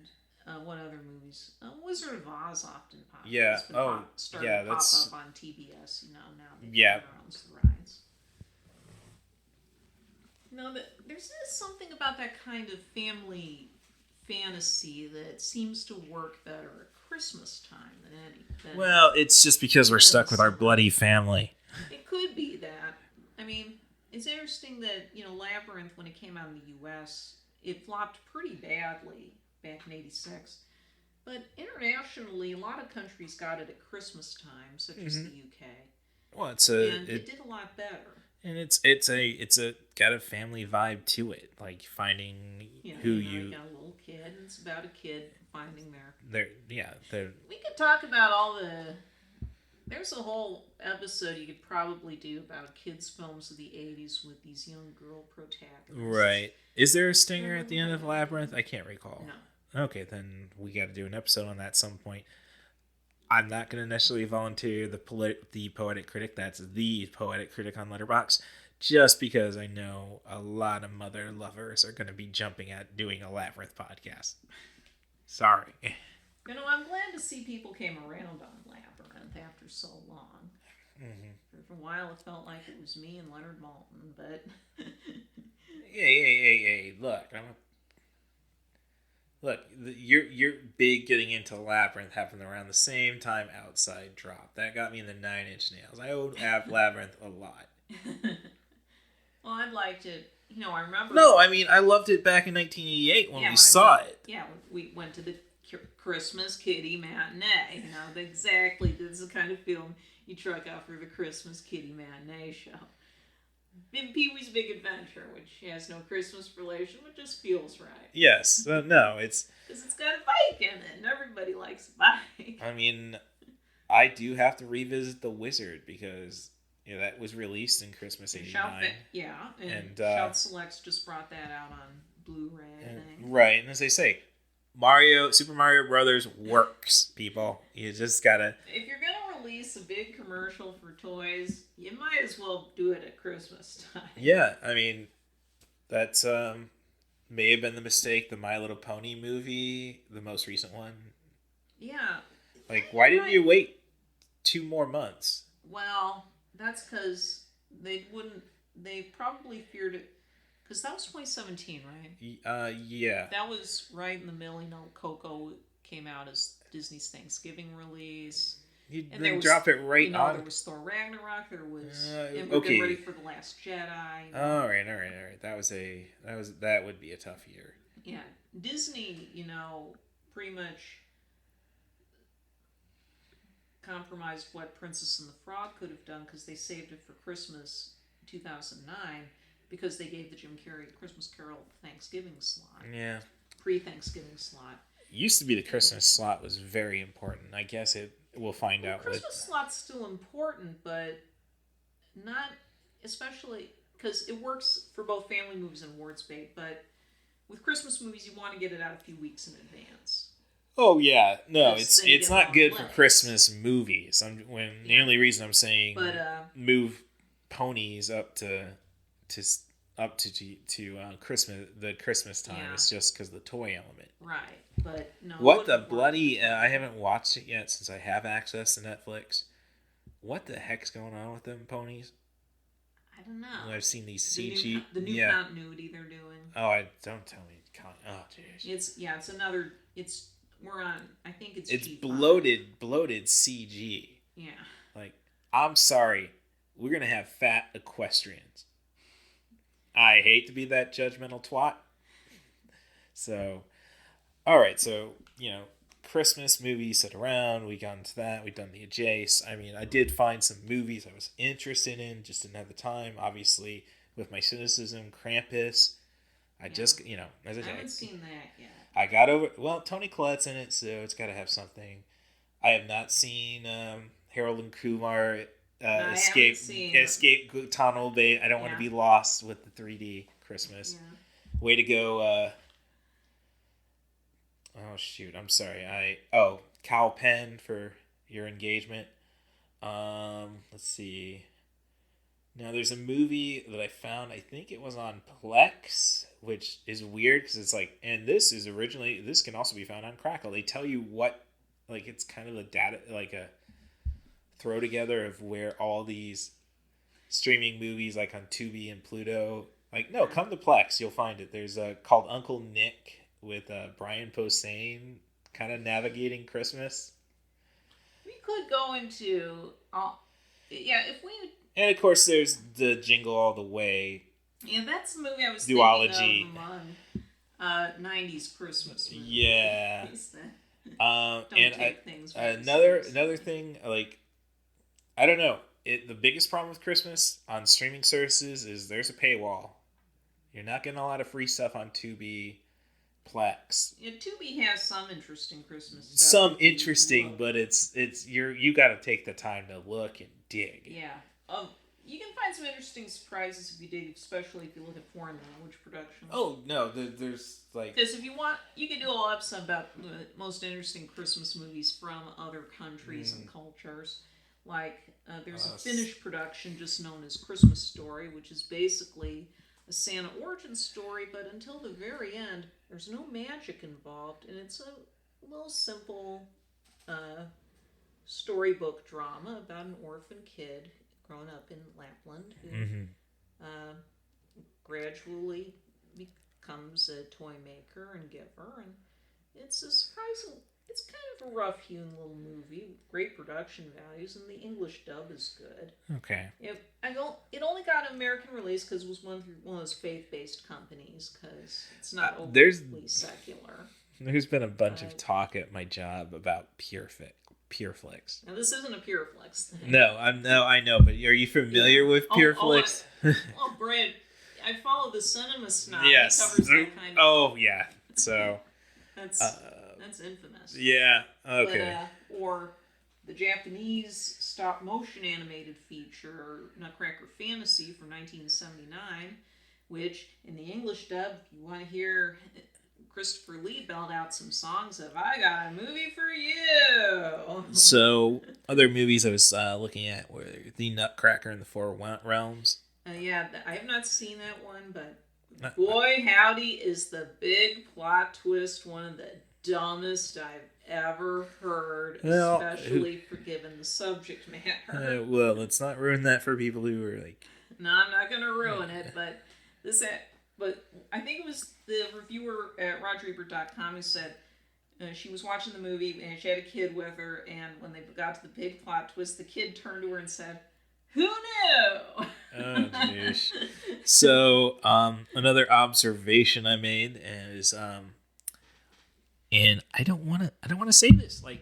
what other movies? Wizard of Oz often pops. Yeah. To pop up on TBS. Now they owns the rights. There's something about that kind of family fantasy that seems to work better at Christmas time than any. Well, it's just because we're stuck with our bloody family. It could be that. I mean, it's interesting that Labyrinth, when it came out in the U.S., it flopped pretty badly back in '86. But internationally, a lot of countries got it at Christmas time, such as the UK. Well, it did a lot better. And it's got a family vibe to it, like finding who you got a little kid, and it's about a kid finding their. We could talk about all the. There's a whole episode you could probably do about kids' films of the '80s with these young girl protagonists. Right. Is there a stinger at the end of Labyrinth? I can't recall. No. Okay, then we got to do an episode on that at some point. I'm not going to necessarily volunteer the Poetic Critic. That's the Poetic Critic on Letterboxd, just because I know a lot of mother lovers are going to be jumping at doing a Labyrinth podcast. Sorry. I'm glad to see people came around on Labyrinth after so long. Mm-hmm. For a while, it felt like it was me and Leonard Maltin, but... Hey, Look, you're big getting into Labyrinth happened around the same time Outside dropped. That got me in the 9 Inch Nails. I owed Labyrinth a lot. Well, I liked it. I remember... No, I mean, I loved it back in 1988 when we saw it. Yeah, we went to the Christmas Kitty matinee. Exactly. This is the kind of film you truck out for the Christmas Kitty matinee show. Pee-wee's Big Adventure, which has no Christmas relation, but just feels right. Yes. No, it's... Because it's got a bike in it, and everybody likes a bike. I mean, I do have to revisit The Wizard, because that was released in Christmas '89. And Shout Selects just brought that out on Blu-ray, I think. Right, and as they say, Super Mario Brothers works, people. You just gotta... If you're gonna release a big commercial for toys, you might as well do it at Christmas time. Yeah, I mean, that's may have been the mistake. The My Little Pony movie, the most recent one. Yeah. Like, why didn't you wait 2 more months? Well, that's because they probably feared it. Because that was 2017, right? Yeah. That was right in the middle. Coco came out as Disney's Thanksgiving release. You didn't drop it right on. There was Thor Ragnarok. There was and we're getting ready for The Last Jedi. All right. That would be a tough year. Yeah, Disney, pretty much compromised what Princess and the Frog could have done because they saved it for Christmas 2009 because they gave the Jim Carrey Christmas Carol Thanksgiving slot. Yeah. Pre-Thanksgiving slot. It used to be the Christmas slot was very important. I guess we'll find out. Christmas slot's still important, but not especially because it works for both family movies and awards bait, but with Christmas movies you want to get it out a few weeks in advance. Oh yeah, no, it's not good for Christmas movies. The only reason I'm saying move ponies up to Christmas, the Christmas time is just because of the toy element. Right, but no. What the bloody? I haven't watched it yet since I have access to Netflix. What the heck's going on with them ponies? I don't know. I've seen these CG. The new continuity they're doing. Oh, don't tell me. Oh, jeez. It's another. We're on. I think it's. It's G5. bloated CG. Yeah. Like, I'm sorry, we're gonna have fat equestrians. I hate to be that judgmental twat. So, all right. So, Christmas movies sit around. We got into that. We've done the Jace. I mean, I did find some movies I was interested in, just didn't have the time. Obviously, with my cynicism, Krampus. Just, as I said, I haven't seen that yet. I got over. Well, Toni Collette's in it, so it's got to have something. I have not seen Harold and Kumar escape Tunnel Bay. I don't want to be lost with the 3D Christmas. Yeah. Way to go. Oh shoot, I'm sorry. Cal Penn for your engagement. Let's see. Now there's a movie that I found. I think it was on Plex, which is weird because it's like, and this can also be found on Crackle. They tell you what, like, it's kind of a data, like a throw together of where all these streaming movies, like on Tubi and Pluto. Like, no, come to Plex, you'll find it. There's a called Uncle Nick with Brian Posehn, kind of navigating Christmas. We could go into, if we. And of course, there's the Jingle All the Way. Yeah, that's the movie I was duology. thinking of among 90s Christmas movies. Yeah. Don't and take things another thing, like, I don't know. The biggest problem with Christmas on streaming services is there's a paywall. You're not getting a lot of free stuff on Tubi, Plex. Yeah, Tubi has some interesting Christmas stuff. Some interesting, but you got to take the time to look and dig. Yeah. You can find some interesting surprises if you dig, especially if you look at foreign language productions. Oh, no, there's like... Because if you want, you can do a whole episode about the most interesting Christmas movies from other countries and cultures. Like, there's a Finnish production just known as Christmas Story, which is basically a Santa origin story, but until the very end, there's no magic involved, and it's a little simple storybook drama about an orphan kid growing up in Lapland who gradually becomes a toy maker and giver, and it's a surprising. It's kind of a rough-hewn little movie with great production values, and the English dub is good. Okay. It only got an American release because it was one of those faith-based companies, because it's not overtly secular. There's been a bunch of talk at my job about PureFlix. Now, this isn't a PureFlix thing. No, I know, but are you familiar with PureFlix? Brad, I follow the Cinema Snob. Yes. He covers that kind of... Oh, yeah. So... That's infamous. Yeah, okay. Or the Japanese stop-motion animated feature, Nutcracker Fantasy from 1979, which, in the English dub, if you want to hear Christopher Lee belt out some songs of I Got a Movie for You. So, other movies I was looking at were The Nutcracker in the Four Realms. Yeah, I have not seen that one, but boy, howdy, is the big plot twist one of the dumbest I've ever heard, especially for given the subject matter. Well, let's not ruin that for people who are like... No, I'm not going to ruin it, but I think it was the reviewer at RogerEbert.com who said she was watching the movie and she had a kid with her, and when they got to the big plot twist, the kid turned to her and said, "Who knew?" Oh, jeez. So, another observation I made is, and I don't want to say this. Like,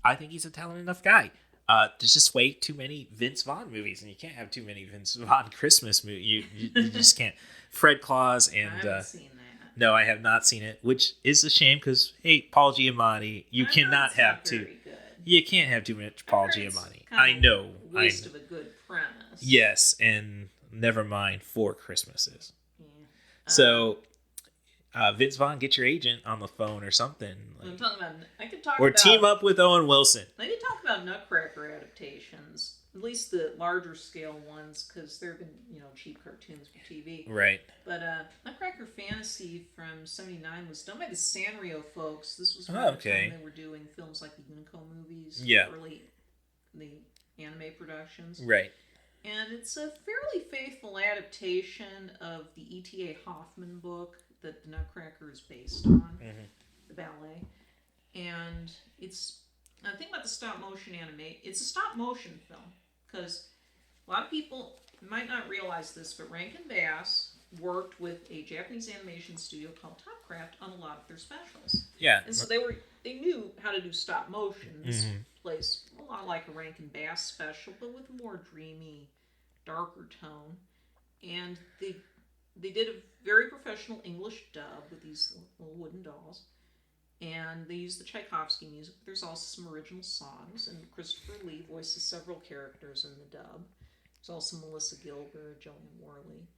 I think he's a talented enough guy. There's just way too many Vince Vaughn movies, and you can't have too many Vince Vaughn Christmas movies. You just can't. Fred Claus and... I haven't seen that. No, I have not seen it, which is a shame because, hey, Paul Giamatti, you cannot have too... You can't have too much Paul Giamatti. I know. Waste of a good premise. Yes, and never mind 4 Christmases. Yeah. So, Vince Vaughn, get your agent on the phone or something. I'm talking about. I could talk or about, team up with Owen Wilson. I could talk about Nutcracker adaptations, at least the larger scale ones, because there have been cheap cartoons for TV. Right. But Nutcracker Fantasy from '79 was done by the Sanrio folks. This was around the time they were doing films like the Unico movies. Yeah. Early the anime productions. Right. And it's a fairly faithful adaptation of the E.T.A. Hoffman book that the Nutcracker is based on, the ballet. And it's, the thing about the stop-motion anime, it's a stop-motion film, because a lot of people might not realize this, but Rankin Bass worked with a Japanese animation studio called Topcraft on a lot of their specials. Yeah. And so they knew how to do stop-motion. This plays a lot like a Rankin Bass special, but with a more dreamy, darker tone. And they did a very professional English dub with these little wooden dolls. And they use the Tchaikovsky music, but there's also some original songs, and Christopher Lee voices several characters in the dub. There's also Melissa Gilbert, Joanne Worley,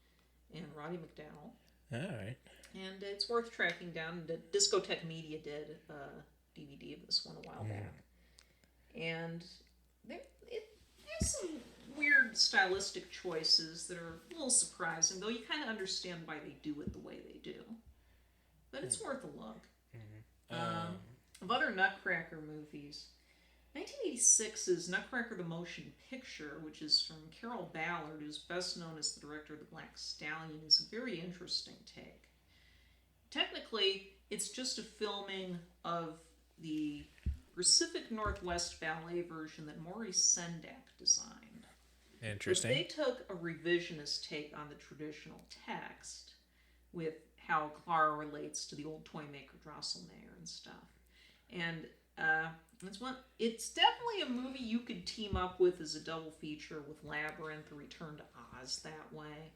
and Roddy McDowell. All right. And it's worth tracking down. Discotheque Media did a DVD of this one a while back. And it has some weird stylistic choices that are a little surprising, though you kind of understand why they do it the way they do. But it's worth a look. Of other Nutcracker movies, 1986's Nutcracker the Motion Picture, which is from Carol Ballard, who's best known as the director of The Black Stallion, is a very interesting take. Technically, it's just a filming of the Pacific Northwest ballet version that Maurice Sendak designed. Interesting. But they took a revisionist take on the traditional text with how Clara relates to the old toy maker Drosselmeyer and stuff. And it's definitely a movie you could team up with as a double feature with Labyrinth or Return to Oz that way.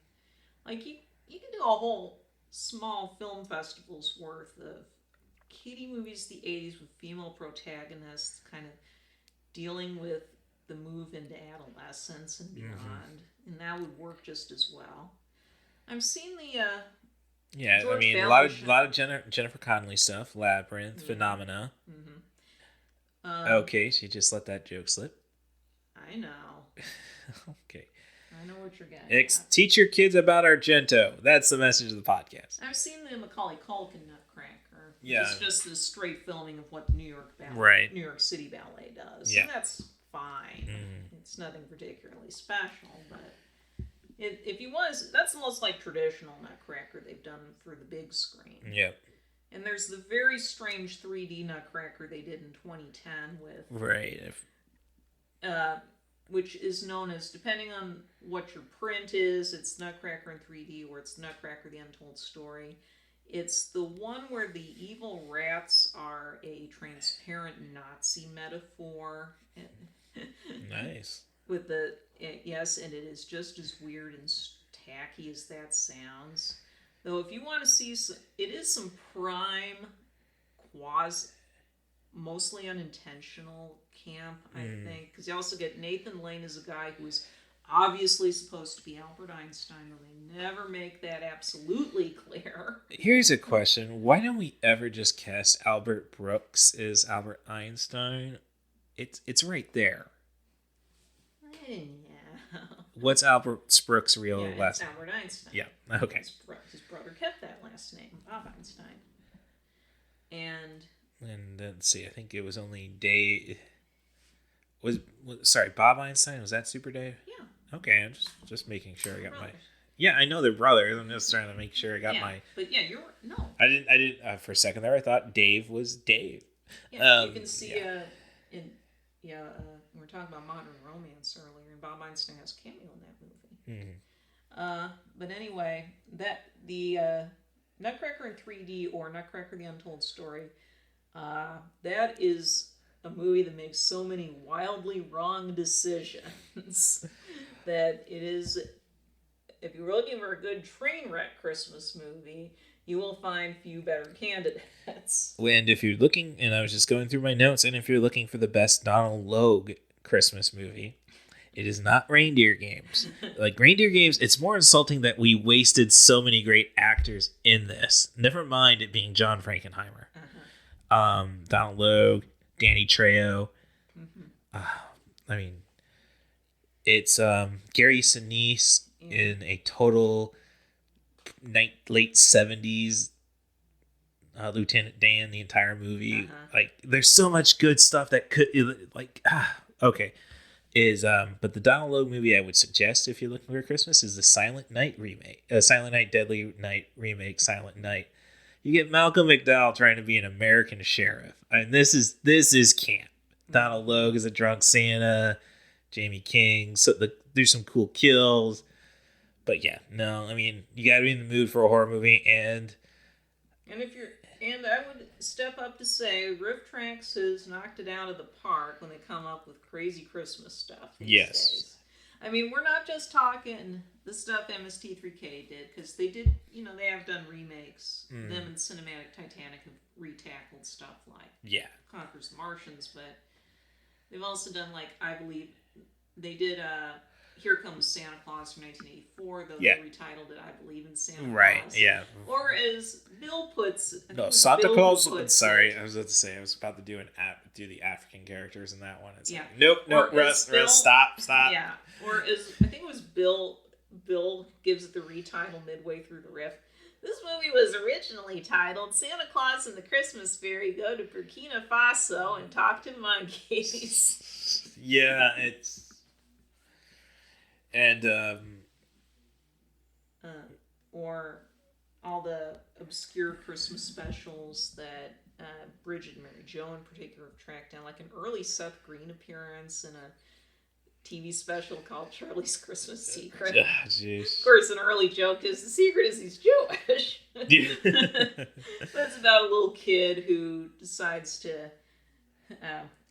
Like, you can do a whole small film festival's worth of kiddie movies of the 80s with female protagonists kind of dealing with the move into adolescence and beyond. And that would work just as well. I've seen the George a lot of Jennifer Connelly stuff, Labyrinth, Phenomena. Okay, she just let that joke slip. I know. Okay. I know what you're getting at. Teach your kids about Argento. That's the message of the podcast. I've seen the Macaulay Culkin Nutcracker. Yeah. It's just the straight filming of what New York City Ballet does. Yeah. And that's fine. It's nothing particularly special, but if you want, that's the most like traditional Nutcracker they've done for the big screen. Yep. And there's the very strange 3D Nutcracker they did in 2010 with... Right. Which is known as, depending on what your print is, it's Nutcracker in 3D or it's Nutcracker the Untold Story. It's the one where the evil rats are a transparent Nazi metaphor. Nice. With yes, and it is just as weird and tacky as that sounds. Though if you want to see, it is some prime mostly unintentional camp, I think. Because you also get Nathan Lane as a guy who is obviously supposed to be Albert Einstein, though they never make that absolutely clear. Here's a question. Why don't we ever just cast Albert Brooks as Albert Einstein? It's right there. Yeah. What's Albert Brooks' real last name? Albert Einstein. Yeah, okay. His brother kept that last name, Bob Einstein. And let's see, I think it was only Dave. Sorry, Bob Einstein? Was that Super Dave? Yeah. Okay, I'm just making sure I got brothers. Yeah, I know they're brothers. I'm just trying to make sure I got my. But yeah, no. I didn't. For a second there, I thought Dave was Dave. Yeah, you can see we were talking about Modern Romance earlier, and Bob Einstein has a cameo in that movie. But anyway, the Nutcracker in 3D or Nutcracker the Untold Story, that is a movie that makes so many wildly wrong decisions that it is, if you're looking for a good train wreck Christmas movie, you will find few better candidates. And if you're looking, and I was just going through my notes, and if you're looking for the best Donald Logue Christmas movie, it is not Reindeer Games. Like Reindeer Games, it's more insulting that we wasted so many great actors in this. Never mind it being John Frankenheimer. Donald Logue, Danny Trejo. I mean, it's Gary Sinise in a total late 70s Lieutenant Dan, the entire movie. Like, there's so much good stuff that could, okay. But the Donald Logue movie I would suggest if you're looking for Christmas is the Silent Night remake. Silent Night, Deadly Night remake, Silent Night. You get Malcolm McDowell trying to be an American sheriff. I mean, this is camp. Donald Logue is a drunk Santa. Jamie King. So there's some cool kills. But yeah, no, I mean, you got to be in the mood for a horror movie, and I would step up to say Riff Tracks has knocked it out of the park when they come up with crazy Christmas stuff these days. I mean, we're not just talking the stuff MST3K did, because they did, they have done remakes. Them and Cinematic Titanic have retackled stuff like Conquers the Martians, but they've also done, like, I believe, they did Here Comes Santa Claus from 1984, though they retitled it, I believe, in Santa Claus. Right, yeah. Or as Bill puts... No, Santa Claus... Sorry, I was about to say, I was about to do the African characters in that one. It's like, nope, Russ, stop. Yeah, or as, I think it was Bill gives it the retitle midway through the riff. This movie was originally titled Santa Claus and the Christmas Fairy Go to Burkina Faso and Talk to Monkeys. Yeah, it's... And, or all the obscure Christmas specials that Bridget and Mary Jo in particular have tracked down, like an early Seth Green appearance in a TV special called Charlie's Christmas Secret. Of course, an early joke is the secret is he's Jewish. That's about a little kid who decides to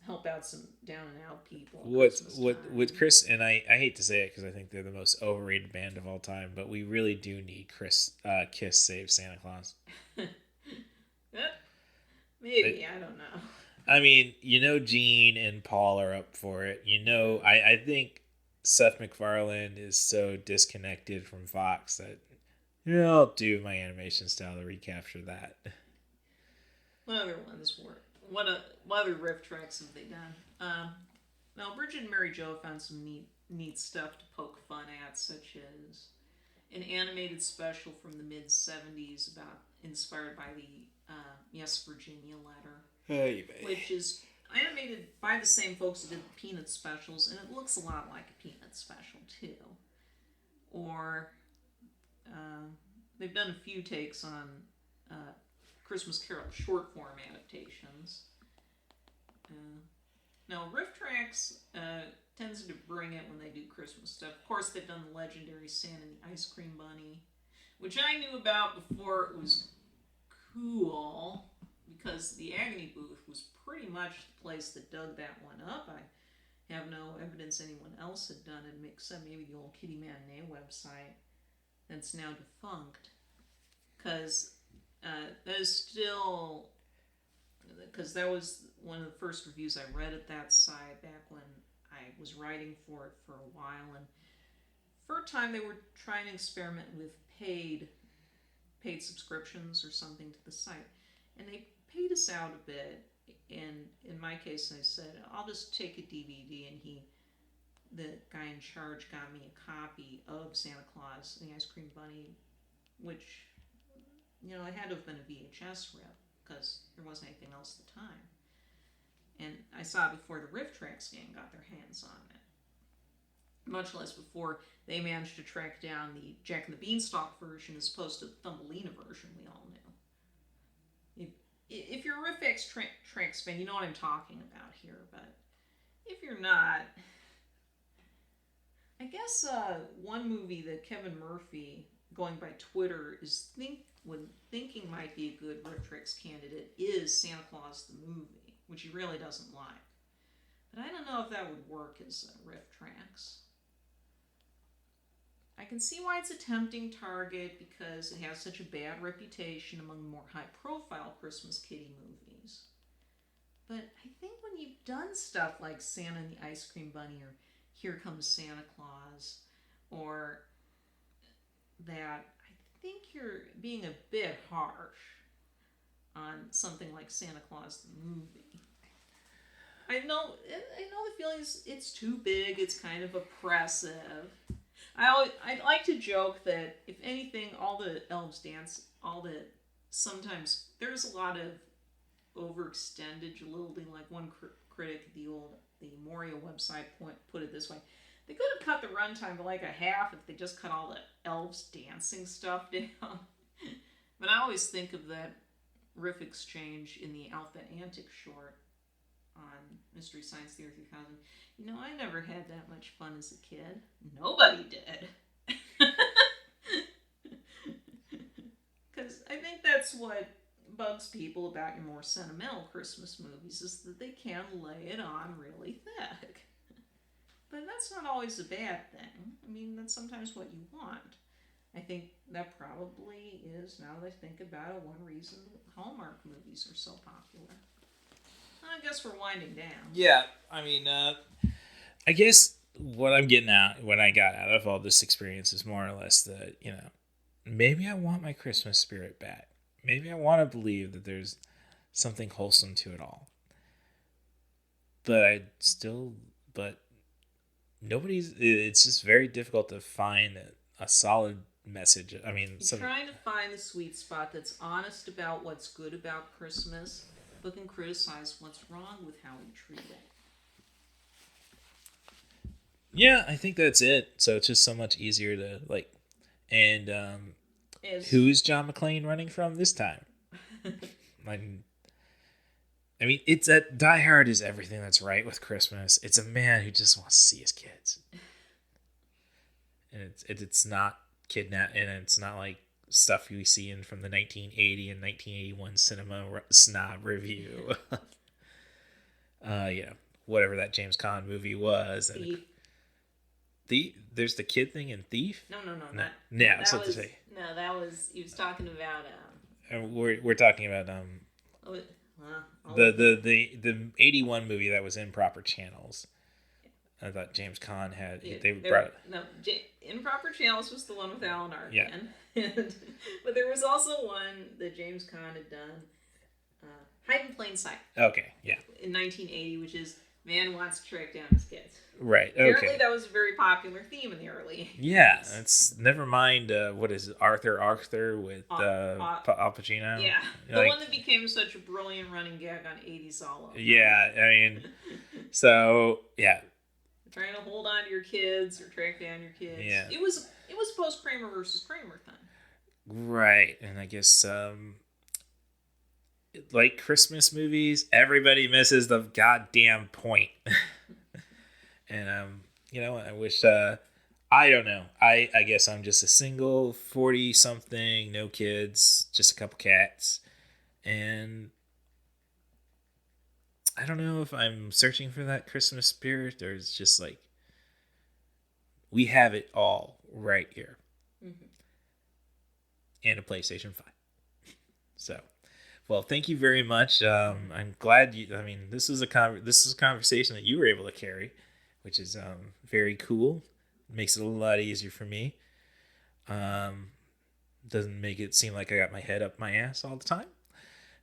help out some down and out people. With Chris, and I hate to say it because I think they're the most overrated band of all time, but we really do need Kiss Save Santa Claus. Maybe, I don't know. I mean, Gene and Paul are up for it. I think Seth MacFarlane is so disconnected from Fox that I'll do my animation style to recapture that. What other ones were? What other riff tracks have they done? Now, Bridget and Mary Jo found some neat stuff to poke fun at, such as an animated special from the mid-'70s inspired by the Yes, Virginia letter, which is animated by the same folks who did the Peanuts specials, and it looks a lot like a Peanuts special, too. Or they've done a few takes on Christmas Carol short form adaptations. Now, riff tracks tends to bring it when they do Christmas stuff. Of course, they've done the legendary Santa and the Ice Cream Bunny, which I knew about before it was cool, because the Agony Booth was pretty much the place that dug that one up. I have no evidence anyone else had done it, except maybe the old Kitty Matinee website that's now defunct. Because that is still... Because that was one of the first reviews I read at that site back when I was writing for it for a while. And for a time they were trying to experiment with paid subscriptions or something to the site. And they paid us out a bit. And in my case, I said, I'll just take a DVD. And the guy in charge got me a copy of Santa Claus and the Ice Cream Bunny, which, it had to have been a VHS rip, because there wasn't anything else at the time. And I saw it before the Riff Tracks gang got their hands on it. Much less before they managed to track down the Jack and the Beanstalk version as opposed to the Thumbelina version we all knew. If you're a Riff Tracks fan, you know what I'm talking about here, but if you're not... I guess one movie that Kevin Murphy, going by Twitter, is thinking might be a good Riff Tracks candidate is Santa Claus the movie, which he really doesn't like. But I don't know if that would work as Riff Tracks. I can see why it's a tempting target because it has such a bad reputation among the more high-profile Christmas kiddie movies. But I think when you've done stuff like Santa and the Ice Cream Bunny or Here Comes Santa Claus or that, I think you're being a bit harsh on something like Santa Claus the movie. I know the feeling is it's too big, it's kind of oppressive. I like to joke that if anything, all the elves dance, sometimes there's a lot of overextended jillilding. Like one critic at the Moria website put it this way: they could have cut the runtime to like a half if they just cut all the elves dancing stuff down. But I always think of that riff exchange in the Alpha Antic short on Mystery Science Theater 3000. I never had that much fun as a kid. Nobody did. Because I think that's what bugs people about your more sentimental Christmas movies, is that they can lay it on really thick. But that's not always a bad thing. I mean, that's sometimes what you want. I think that probably is, now that I think about it, one reason Hallmark movies are so popular. I guess we're winding down. Yeah, I mean, I guess what I'm getting at, what I got out of all this experience is more or less that, maybe I want my Christmas spirit back. Maybe I want to believe that there's something wholesome to it all. But it's just very difficult to find a solid message. I mean, you're trying to find the sweet spot that's honest about what's good about Christmas, but can criticize what's wrong with how we treat it. Yeah, I think that's it. So it's just so much easier to and who's John McClane running from this time? I mean, it's that Die Hard is everything that's right with Christmas. It's a man who just wants to see his kids, and it's not kidnap, and it's not like stuff we see in from the 1980 and 1981 cinema snob review. Whatever that James Caan movie was. Thief. There's the kid thing in Thief. No. That was he was talking about. We're talking about the 81 movie that was in Proper Channels. I thought James Caan had Improper Channels was the one with Alan Arkin. Yeah. But there was also one that James Caan had done, Hide in Plain Sight. Okay, yeah. In 1980, which is man wants to track down his kids. Right. Okay. Apparently, that was a very popular theme in the early 80s. Yeah, it's never mind. What is it, Arthur with Al Pacino? Yeah, the one that became such a brilliant running gag on 80s all over. Yeah, I mean, so yeah. Trying to hold on to your kids or track down your kids. Yeah. It was post Kramer versus Kramer thing. Right, and I guess like Christmas movies, everybody misses the goddamn point. And I wish I don't know. I guess I'm just a single 40-something, no kids, just a couple cats. And I don't know if I'm searching for that Christmas spirit or it's just like we have it all right here. Mm-hmm. And a PlayStation 5. So, well, thank you very much. I'm glad this is a conversation that you were able to carry, which is very cool. Makes it a lot easier for me. Doesn't make it seem like I got my head up my ass all the time.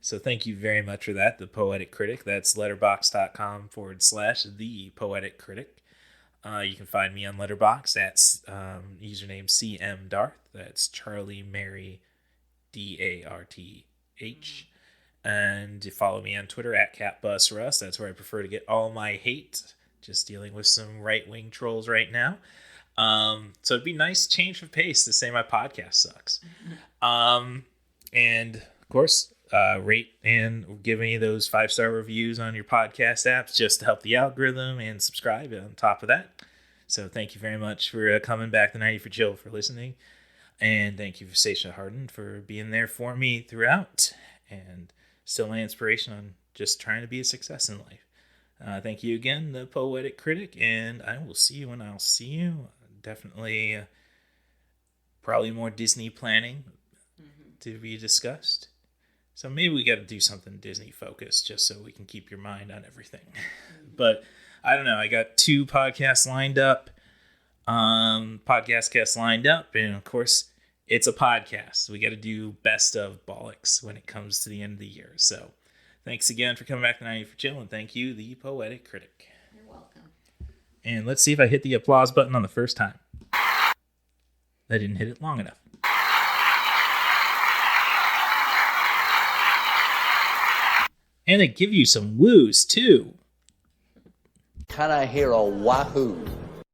So thank you very much for that. The Poetic Critic. That's letterboxd.com/ThePoeticCritic. You can find me on Letterboxd at username CMDarth. That's Charlie Mary DARTH. And follow me on Twitter at CatBusRuss. That's where I prefer to get all my hate. Just dealing with some right-wing trolls right now. So it'd be nice change of pace to say my podcast sucks. And of course, rate and give me those 5-star reviews on your podcast apps just to help the algorithm, and subscribe on top of that. So thank you very much for coming back to 90 for Chill, for listening. And thank you for Sasha Harden for being there for me throughout and still my inspiration on just trying to be a success in life. Thank you again, the Poetic Critic, and I will see you when I'll see you. Definitely, probably more Disney planning to be discussed. So maybe we got to do something Disney focused just so we can keep your mind on everything. But I don't know. I got 2 podcasts lined up, and of course, it's a podcast. We got to do best of bollocks when it comes to the end of the year. So thanks again for coming back to 90 for Chill, and thank you, the Poetic Critic. You're welcome. And let's see if I hit the applause button on the first time. I didn't hit it long enough. And they give you some woos, too. Can I hear a wahoo?